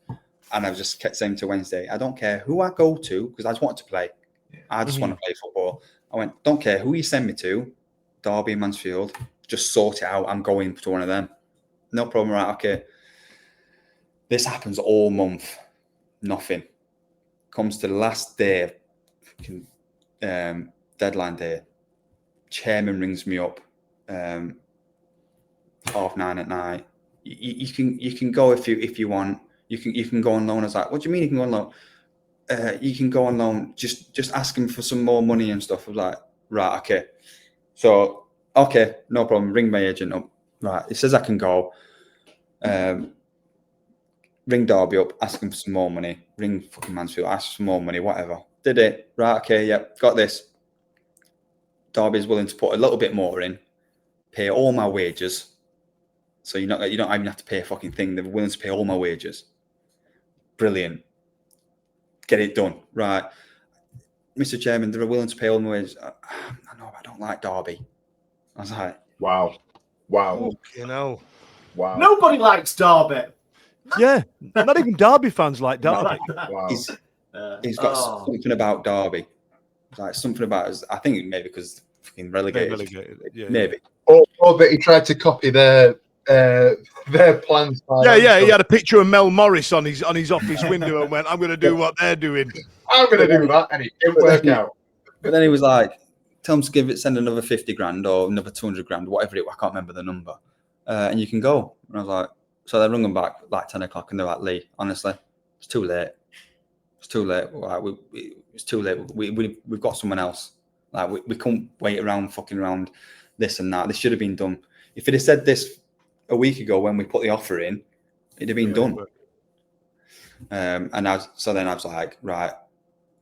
And I just kept saying to Wednesday, I don't care who I go to, because I just want to play. I just want to play football. I went, don't care who you send me to, Derby and Mansfield, just sort it out. I'm going to one of them. No problem, right? Okay. This happens all month. Nothing. Comes to the last day, deadline day. Chairman rings me up, 9:30 at night. You can go if you want. You can go on loan. I was like, what do you mean you can go on loan? You can go on loan. Just ask him for some more money and stuff. I was like, right, okay. So, okay, no problem. Ring my agent up. Right, he says I can go. Ring Derby up, ask him for some more money. Ring fucking Mansfield, ask for some more money, whatever. Did it. Right, okay, yep, got this. Derby's willing to put a little bit more in, pay all my wages. So you don't even have to pay a fucking thing. They're willing to pay all my wages. Brilliant. Get it done. Right. Mr. Chairman, they're willing to pay all my wages. I know, I don't like Derby. I was like, wow. You know, Wow. Nobody likes Derby. yeah, not even Derby fans like Derby. Wow. He's got something about Derby, like something about us. I think maybe because fucking relegated. Yeah, maybe. Or that he tried to copy their plans. Yeah. He had a picture of Mel Morris on his office window and went, "I'm going to do what they're doing." I'm going to do that, and it didn't work out. But then he was like, "Tell them to send another 50 grand or another 200 grand, whatever it. I can't remember the number, and you can go." And I was like, so they rung them back like 10 o'clock, and they're like, "Lee, honestly, it's too late. It's too late. Like, it's too late. We've got someone else. Like we can't wait around, fucking around this and that. This should have been done. If it had said this a week ago when we put the offer in, it'd have been done." And then I was like, right,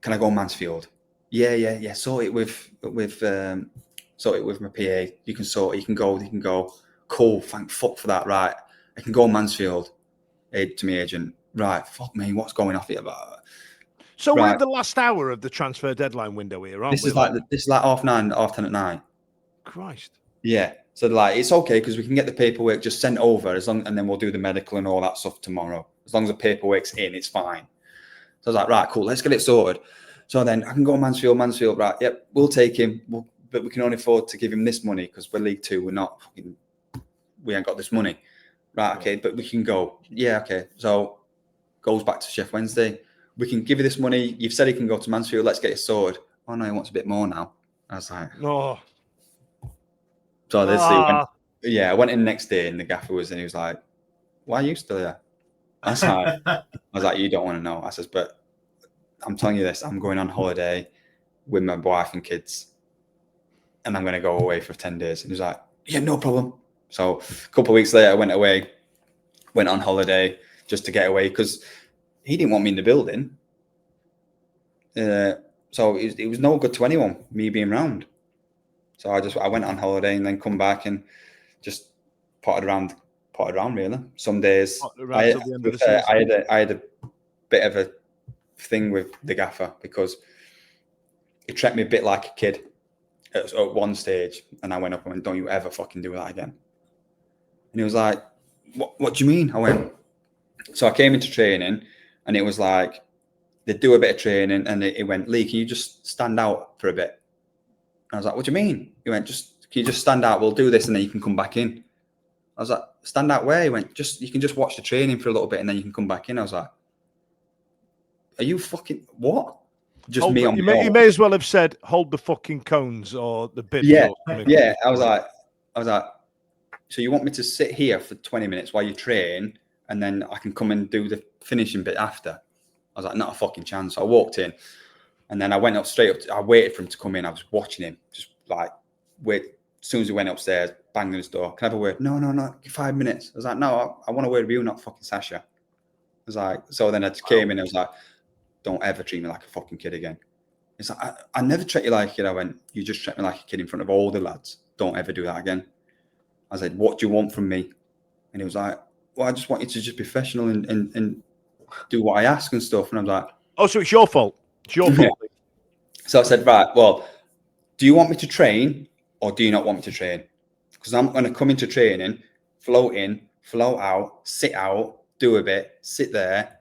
can I go Mansfield? Yeah. Sort it with my PA. You can sort it. You can go. Cool. Thank fuck for that. Right, I can go Mansfield. To my agent. Right. Fuck me. What's going off here? So we're at the last hour of the transfer deadline window here, aren't we? This is like 9:30, 10 at night. Christ. Yeah. So like it's okay because we can get the paperwork just sent over and then we'll do the medical and all that stuff tomorrow. As long as the paperwork's in, it's fine. So I was like, right, cool, let's get it sorted. So then I can go Mansfield, right? Yep, we'll take him, but we can only afford to give him this money because we're League Two. We ain't got this money, right? Okay, but we can go. Yeah, okay. So goes back to Sheffield Wednesday. We can give you this money. You've said he can go to Mansfield. Let's get it sorted. Oh no, he wants a bit more now. I was like, no. So I went in the next day and the gaffer and he was like, "Why are you still here?" I was like, "You don't want to know." I says, "But I'm telling you this, I'm going on holiday with my wife and kids and I'm going to go away for 10 days. And he was like, "Yeah, no problem." So a couple of weeks later, I went away, went on holiday just to get away because he didn't want me in the building. So it was no good to anyone, me being around. So I went on holiday and then come back and just potted around really. Some days I had a bit of a thing with the gaffer because he treated me a bit like a kid at one stage, and I went up and went, "Don't you ever fucking do that again." And he was like, What do you mean? I went, so I came into training and it was like they'd do a bit of training and it went, "Lee, can you just stand out for a bit?" I was like, "What do you mean?" He went, "Can you just stand out? We'll do this and then you can come back in." I was like, "Stand out where?" He went, "You can just watch the training for a little bit and then you can come back in." I was like, "Are you fucking what?" Just me on my own. You may as well have said, "Hold the fucking cones" or the bit. Yeah. I was like, "So you want me to sit here for 20 minutes while you train and then I can come and do the finishing bit after?" I was like, "Not a fucking chance." So I walked in and then I went straight up. I waited for him to come in. I was watching him, just like, wait. As soon as he went upstairs, banged on his door. "Can I have a word?" No, 5 minutes. I was like, "No, I want to word with you, not fucking Sasha." I was like, so then I just came in. I was like, "Don't ever treat me like a fucking kid again." It's like, I never treat you like a kid. I went, "You just treat me like a kid in front of all the lads. Don't ever do that again." I said, "What do you want from me?" And he was like, "Well, I just want you to just be professional and do what I ask and stuff." And I'm like, "Oh, so it's your fault. It's your fault." Yeah. So I said, "Right, well, do you want me to train or do you not want me to train? Because I'm going to come into training, float in, float out, sit out, do a bit, sit there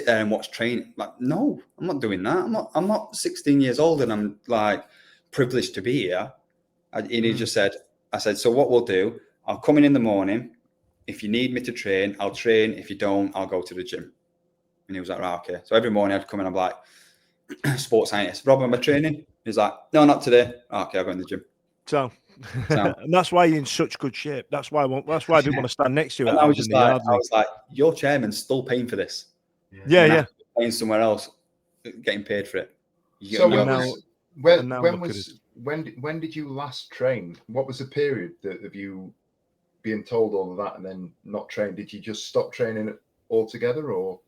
and watch training." Like, no, I'm not doing that. I'm not 16 years old and I'm like privileged to be here. And he just said, I said, "So what we'll do, I'll come in the morning. If you need me to train, I'll train. If you don't, I'll go to the gym." And he was like, "Right, okay." So every morning I'd come in, I'm like, "Sports scientist, Rob, am I training?" He's like, "No, not today." "Oh, okay, I'll go in the gym." So and that's why you're in such good shape. That's why I didn't want to stand next to you. And I was like, "Your chairman's still paying for this." Yeah. Paying somewhere else, getting paid for it. So when did you last train? What was the period of you being told all of that and then not train? Did you just stop training altogether, or?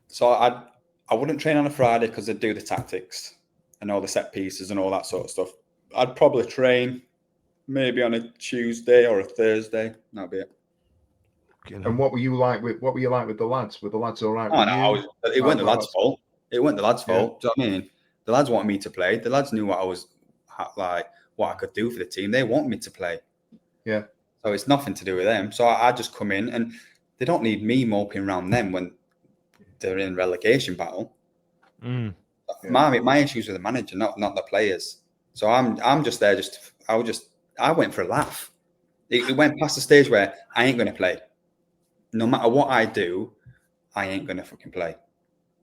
So I wouldn't train on a Friday because I'd do the tactics and all the set pieces and all that sort of stuff. I'd probably train maybe on a Tuesday or a Thursday. That'd be it. And what were you like with the lads? Were the lads all right? Oh no, it wasn't the lads' fault. It wasn't the lads' fault. Do you know what I mean? The lads wanted me to play. The lads knew what I was like, what I could do for the team. They want me to play. Yeah. So it's nothing to do with them. So I just come in, and they don't need me moping around them when they're in relegation battle. Mm. My issues with the manager, not the players. So I'm just there. I went for a laugh. It went past the stage where I ain't going to play. No matter what I do, I ain't going to fucking play.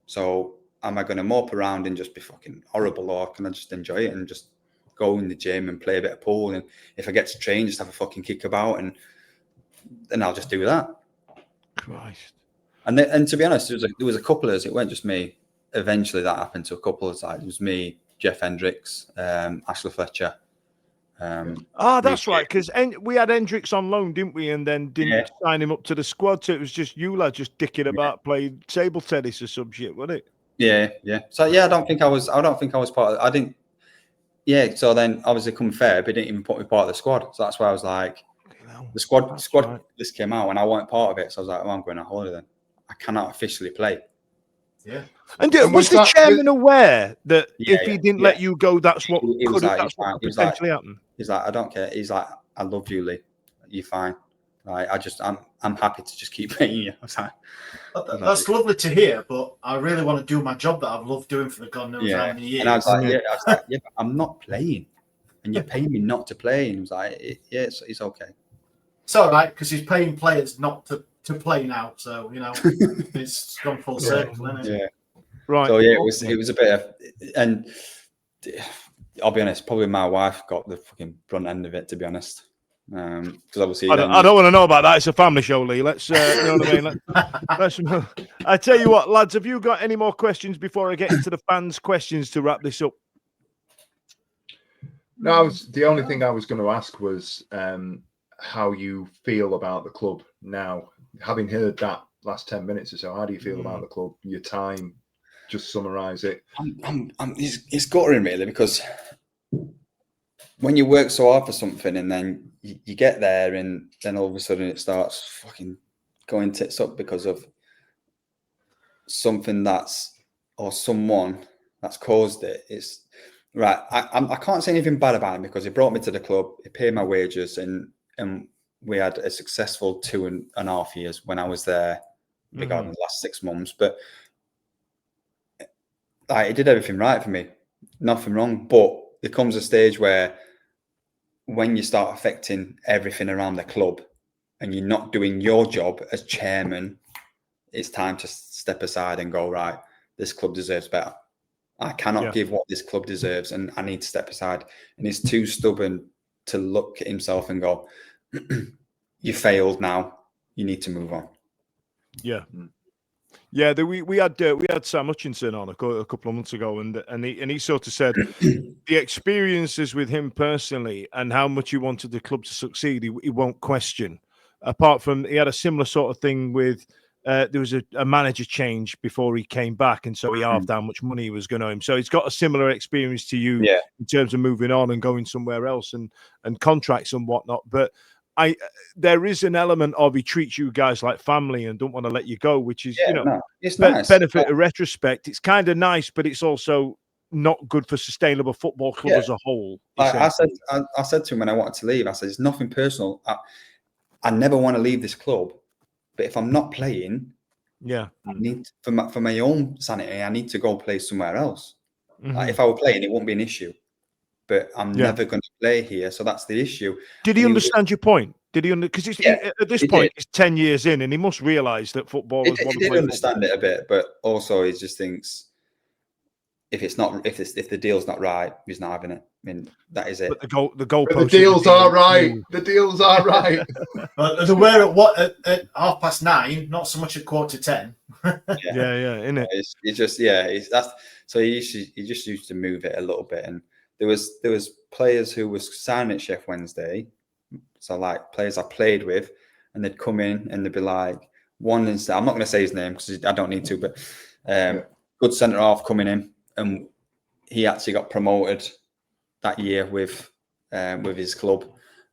So am I going to mope around and just be fucking horrible, or can I just enjoy it and just go in the gym and play a bit of pool? And if I get to train, just have a fucking kick about, and then I'll just do that. Christ. And to be honest, there was a couple of us. It weren't just me. Eventually, that happened to a couple of sides. It was me, Jeff Hendricks, Ashley Fletcher. That's right, because we had Hendricks on loan, didn't we? And then didn't sign him up to the squad, so it was just you lad just dicking about playing table tennis or some shit, wasn't it? Yeah. So I don't think I was part of it. I didn't. Yeah. So then obviously come fair, but didn't even put me part of the squad. So that's why I was like, the squad list came out and I wasn't part of it. So I was like, I'm going on holiday then. I cannot officially play. Yeah. And was the chairman aware that if he didn't let you go, that's what could potentially happen? He's like, I don't care. He's like, I love you, Lee. You're fine. Like, I'm happy to just keep paying you. I was like, that's lovely to hear, but I really want to do my job that I've loved doing for the God knows how many years. And I was like, but I'm not playing, and you're paying me not to play. And he was like, it's okay. It's all right, because he's paying players not to play now. So, it's gone full circle, isn't it? Yeah. Right. So, it was a bit of, and I'll be honest, probably my wife got the fucking brunt end of it, to be honest. Because obviously, I don't want to know about that. It's a family show, Lee. Let's, you know what I mean? I tell you what, lads, have you got any more questions before I get into the fans' questions to wrap this up? No, the only thing I was going to ask was how you feel about the club now. Having heard that last 10 minutes or so, how do you feel about the club? Your time, just summarise it. It's guttering, really, because when you work so hard for something and then you get there and then all of a sudden it starts fucking going tits up because of something someone that's caused it. It's right. I can't say anything bad about him because he brought me to the club, he paid my wages, and we had a successful 2.5 years when I was there regarding the last 6 months. But he did everything right for me, nothing wrong. But there comes a stage where when you start affecting everything around the club and you're not doing your job as chairman, it's time to step aside and go, right, this club deserves better. I cannot give what this club deserves, and I need to step aside. And he's too stubborn to look at himself and go, you failed now. You need to move on. Yeah. Yeah, we had Sam Hutchinson on a couple of months ago, and he sort of said the experiences with him personally and how much he wanted the club to succeed, he won't question. Apart from, he had a similar sort of thing with there was a manager change before he came back, and so he halved how much money he was going to him. So he's got a similar experience to you in terms of moving on and going somewhere else and contracts and whatnot. But there is an element of he treats you guys like family and don't want to let you go, which is it's nice. Benefit of retrospect. It's kind of nice, but it's also not good for sustainable football club as a whole. I said to him when I wanted to leave, I said, it's nothing personal. I never want to leave this club, but if I'm not playing, I need for my own sanity, I need to go play somewhere else. Like, if I were playing, it wouldn't be an issue. But I'm never going to play here, so that's the issue. Did he understand your point? Did he? Because at this point, he's 10 years in, and he must realise that footballers want to play. He did understand it a bit, but also he just thinks if the deal's not right, he's not having it. I mean, that is it. But the goalpost. The deals are right. The deals are right. They were at 9:30, not so much at 10:15. In it. It's just so he just used to move it a little bit, and there was players who was signed at Sheffield Wednesday, so like players I played with, and they'd come in and they'd be like, one instead, I'm not going to say his name because I don't need to, but good centre half coming in, and he actually got promoted that year with his club,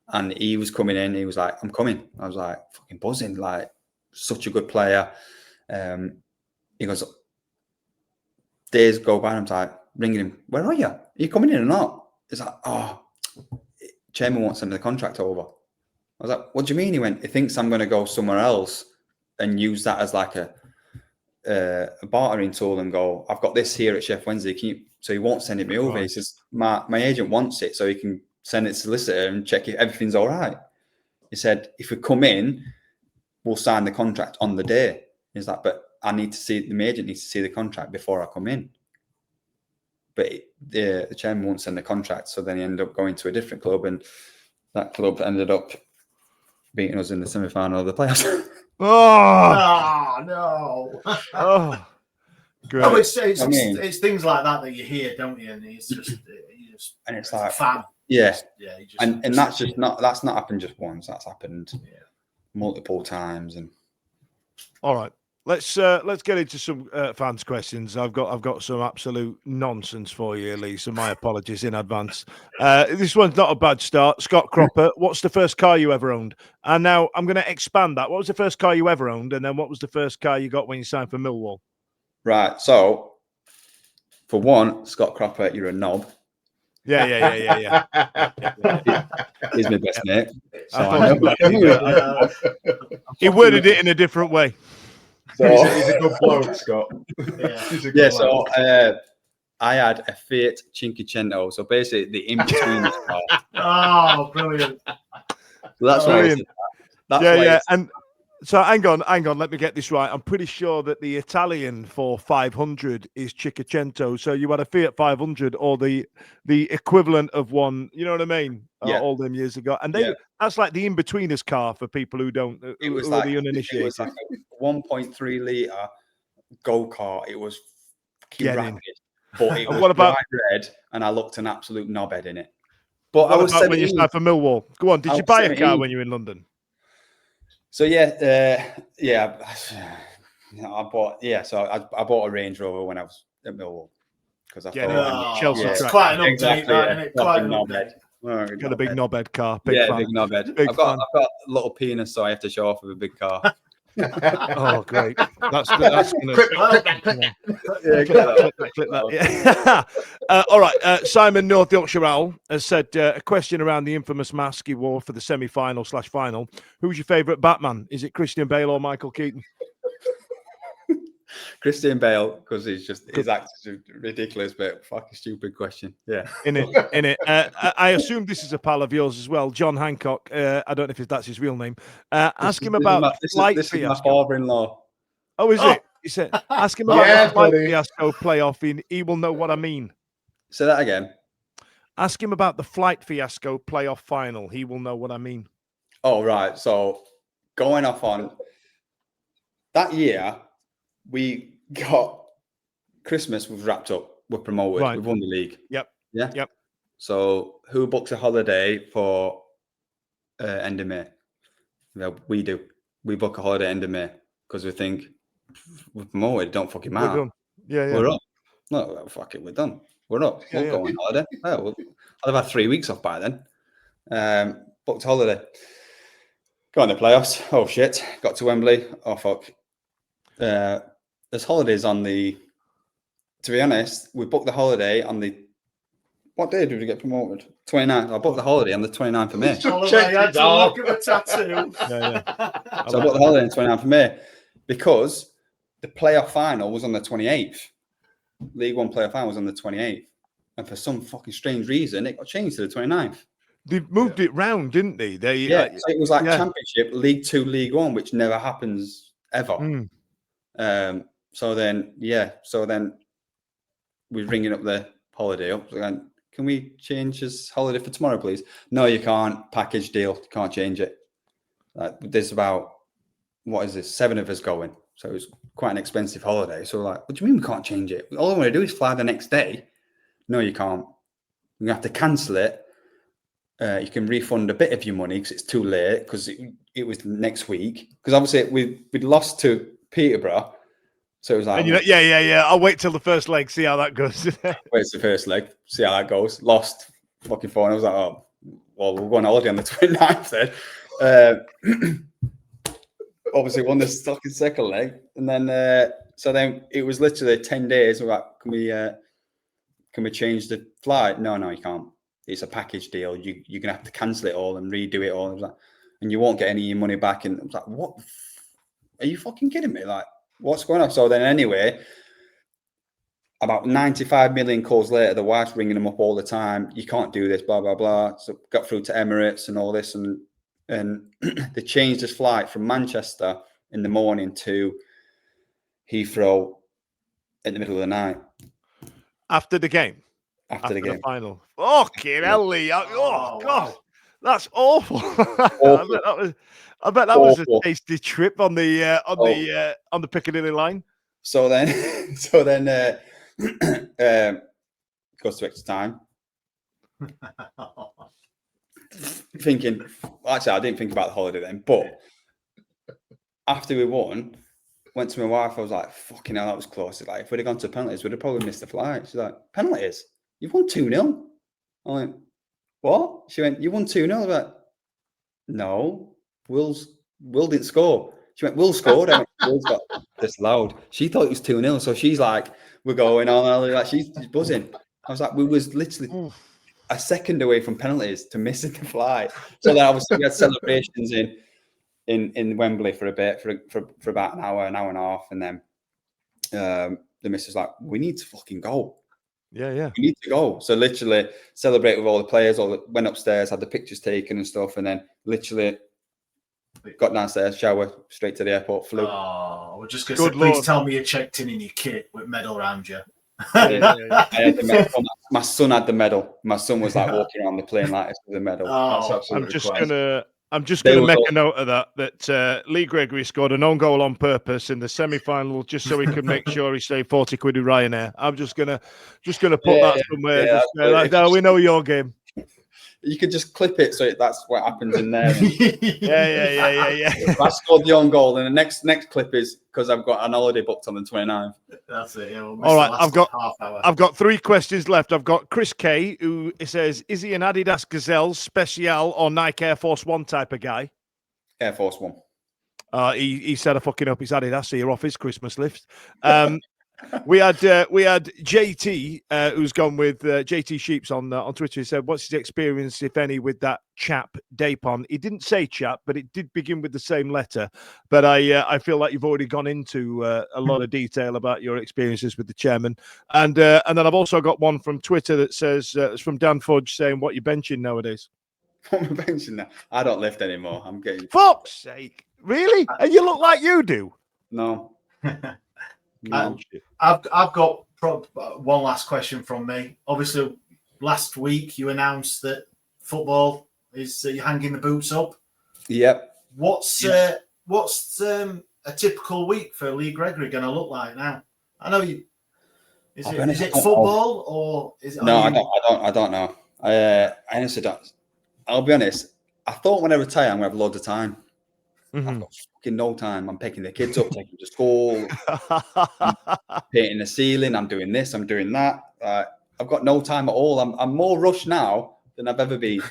and he was coming in. He was like, "I'm coming." I was like, "Fucking buzzing!" Like, such a good player. He goes, days go by, and I'm like ringing him. Where are you? Are you coming in or not? He's like, "Oh, chairman won't send the contract over. I was like, what do you mean? He went, he thinks I'm going to go somewhere else and use that as like a bartering tool and go, I've got this here at Sheffield Wednesday. So he won't send it me over. Right. He says, my agent wants it so he can send it to solicitor and check if everything's all right. He said, if we come in, we'll sign the contract on the day. He's like, but I need to see, the agent needs to see the contract before I come in. But the chairman won't send the contract. So then he ended up going to a different club, and that club ended up beating us in the semi-final of the playoffs. Oh no! Oh, great. Oh, it's things like that you hear, don't you? And it's just and it's like fan. Yeah, yeah. And that's not happened just once. That's happened multiple times. And all right, let's get into some fans' questions. I've got some absolute nonsense for you, Lee. So my apologies in advance. This one's not a bad start. Scott Cropper, what's the first car you ever owned? And now I'm going to expand that. What was the first car you ever owned? And then what was the first car you got when you signed for Millwall? Right. So for one, Scott Cropper, you're a knob. Yeah. He's my best mate. So he worded it in a different way. So, he's a good bloke, Scott. So I had a Fiat Cinquecento. So basically, the in-between car. Oh, brilliant. So that's brilliant. And so hang on. Let me get this right. I'm pretty sure that the Italian for 500 is Cinquecento. So you had a Fiat 500 or the equivalent of one. You know what I mean? All them years ago, and that's like the in-betweeners car for people who don't. It was who like are the uninitiated. It was like a 1.3 litre go-kart. It was rapid, but it was what about bright red, and I looked an absolute knobhead in it. But what I was about when you started for Millwall? Go on. Did you buy a car when you were in London? So I bought I bought a Range Rover when I was at Millwall because I thought Chelsea it's track. quite an update, isn't it? Quite an update. Got a big knobhead car. Big knobhead. I've got a little penis, so I have to show off with a big car. Oh, great! That's gonna clip that. Yeah. All right. Simon North Yorkshire Owl has said a question around the infamous mask he wore for the semi-final/final. Who's your favourite Batman? Is it Christian Bale or Michael Keaton? Christian Bale, because his act is ridiculous, but fucking stupid question. Yeah, in it. I assume this is a pal of yours as well, John Hancock. I don't know if that's his real name. Ask him about flight fiasco. This is my father-in-law. Oh, is it? He said, ask him about the flight fiasco playoff. He will know what I mean. Say that again. Ask him about the flight fiasco playoff final. He will know what I mean. Oh, right. So going off on that year, we got Christmas was wrapped up. We're promoted. Right. We've won the league. Yep. Yeah. Yep. So who books a holiday for end of May? Well, we do. We book a holiday end of May because we think we're promoted. Don't fucking matter. We're done. Yeah. We're up. No, fuck it. We're done. We're up. We'll go on holiday. I'd have had 3 weeks off by then. Booked holiday. Got in the playoffs. Oh shit. Got to Wembley. Oh fuck. There's holidays on the. To be honest, we booked the holiday on the. What day did we get promoted? 29th. I booked the holiday on the 29th of May. Look at the tattoo. So I booked the holiday on the 29th of May because the playoff final was on the 28th. League One playoff final was on the 28th. And for some fucking strange reason, it got changed to the 29th. They moved it round, didn't they? So it was like Championship, League Two, League One, which never happens ever. So then we're ringing up the holiday up. Going, can we change this holiday for tomorrow, please? No, you can't. Package deal. You can't change it. There's about, 7 of us going. So it was quite an expensive holiday. So we're like, what do you mean we can't change it? All I want to do is fly the next day. No, you can't. You're going to have to cancel it. You can refund a bit of your money because it's too late because it was next week. Because obviously we'd lost to Peterborough. So it was like, I'll wait till the first leg, see how that goes. Wait the first leg, see how that goes. Lost fucking 4. And I was like, oh, well, we'll go on holiday on the 29th then. Obviously won the fucking second leg. And then, so then it was literally 10 days. We're like, can we change the flight? No, you can't. it's a package deal. You're going to have to cancel it all and redo it all. And you won't get any of your money back. And I was like, what? Are you fucking kidding me? Like, what's going on? So then anyway, about 95 million calls later, the wife's ringing them up all the time. You can't do this, blah, blah, blah. So got through to Emirates and all this. And they changed his flight from Manchester in the morning to Heathrow in the middle of the night. After the game? After the game. Final. Fucking hell, Lee. Oh, God. That's awful. I bet that was a tasty trip on the Piccadilly line. So then goes to extra time. Thinking, actually, I didn't think about the holiday then, but after we won, went to my wife. I was like, "Fucking hell, that was close." Like, if we'd have gone to penalties, we'd have probably missed the flight. She's like, "Penalties? You've won 2-0." I went, "What?" She went, "You won 2-0." I was like, "No, Will didn't score." She went, "Will scored." I went, "Will's got this loud." She thought it was 2-0, so she's like, "We're going on." Like, she's buzzing. I was like, we was literally a second away from penalties to missing the flight. So then obviously we had celebrations in Wembley for a bit, for about an hour and a half, and then the missus was like, "We need to fucking go." Yeah. We need to go. So literally celebrate with all the players, went upstairs, had the pictures taken and stuff, and then literally got downstairs, shower, straight to the airport, flew. Oh, we're just going to say, please tell me you checked in your kit with medal around you. I had the medal. My son had the medal. My son was like walking around the plane like this with the medal. I'm just gonna make a note of that Lee Gregory scored an own goal on purpose in the semi-final just so he could make sure he saved 40 quid with Ryanair. I'm just gonna put that somewhere. No, we know your game. You could just clip it so that's what happens in there. Yeah. I scored the own goal, and the next clip is because I've got an holiday booked on the 29th. That's it. Yeah, all right, I've got 3 questions left. I've got Chris K, who says, "Is he an Adidas Gazelle Special or Nike Air Force One type of guy?" Air Force One. He said, "I fucking hope it's Adidas, so you're off his Christmas lift." We had JT who's gone with JT Sheeps on Twitter. He said, "What's his experience, if any, with that chap Dapon?" He didn't say chap, but it did begin with the same letter. But I feel like you've already gone into a lot of detail about your experiences with the chairman. And then I've also got one from Twitter that says it's from Dan Fudge saying, "What you benching nowadays?" What am I benching now? I don't lift anymore. I'm getting. Fuck's sake! Really? And you look like you do. No. I've got one last question from me. Obviously, last week you announced that football is you're hanging the boots up. Yep. What's a typical week for Lee Gregory going to look like now? I know you. Is it football or is it? No, I don't know. I honestly don't. I'll be honest. I thought when I retire, I'm gonna have loads of time. I've got fucking no time. I'm picking the kids up, taking them to school, painting the ceiling. I'm doing this. I'm doing that. I've got no time at all. I'm more rushed now than I've ever been.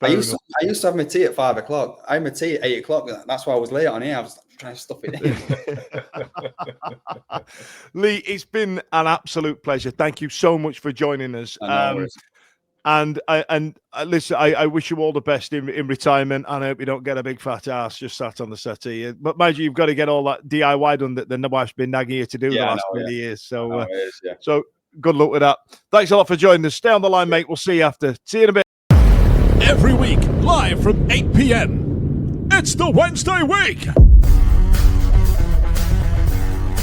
I used to have my tea at 5 o'clock. I had my tea at 8 o'clock. That's why I was late on here. I was trying to stuff it in. Lee, it's been an absolute pleasure. Thank you so much for joining us. And listen, I wish you all the best in retirement, and I hope you don't get a big fat ass just sat on the settee. But mind you, you've got to get all that DIY done that the wife's been nagging you to do the last many years. So, so good luck with that. Thanks a lot for joining us. Stay on the line, mate. We'll see you after. See you in a bit. Every week, live from 8 p.m. It's the Wednesday week.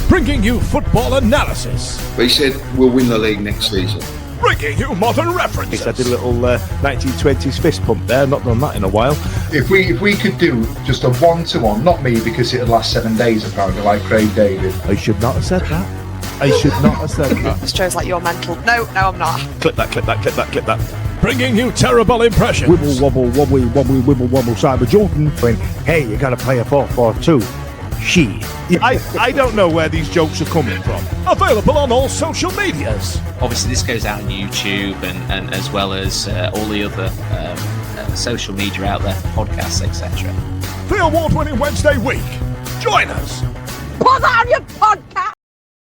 Bringing you football analysis. They said we'll win the league next season. Bringing you modern references. I did a little 1920s fist pump there. Not done that in a while. If we could do just a 1-to-1, not me because it'd last 7 days apparently, like Craig David. I should not have said that. I should not have said that. This shows like you're mental. No, I'm not. Clip that. Bringing you terrible impressions. Wibble wobble wobbly wobbly wibble wobble Cyber Jordan. When hey, you got to play a 4-4-2. I don't know where these jokes are coming from. Available on all social medias. Obviously, this goes out on YouTube and as well as all the other social media out there, podcasts, etc. The award-winning Wednesday week. Join us. Put on your pod